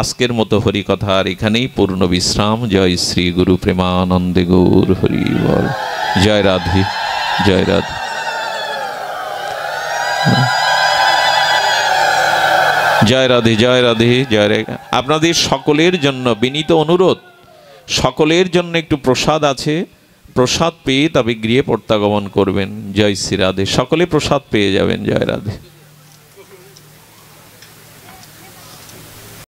আজকের মতো হরিকথার এখানেই পূর্ণ বিশ্রাম। জয় শ্রী গুরু প্রেমানন্দে গৌর হরি বল। জয় রাধে, জয় রাধে। জয় রাধে, জয় রাধে, জয় রাধে। আপনাদের সকলের জন্য বিনীত অনুরোধ, সকলের জন্য একটু প্রসাদ আছে, প্রসাদ পেয়ে তবে গৃহে প্রত্যাগমন করবেন। জয় শ্রী রাধে। সকলে প্রসাদ পেয়ে যাবেন। জয় রাধে।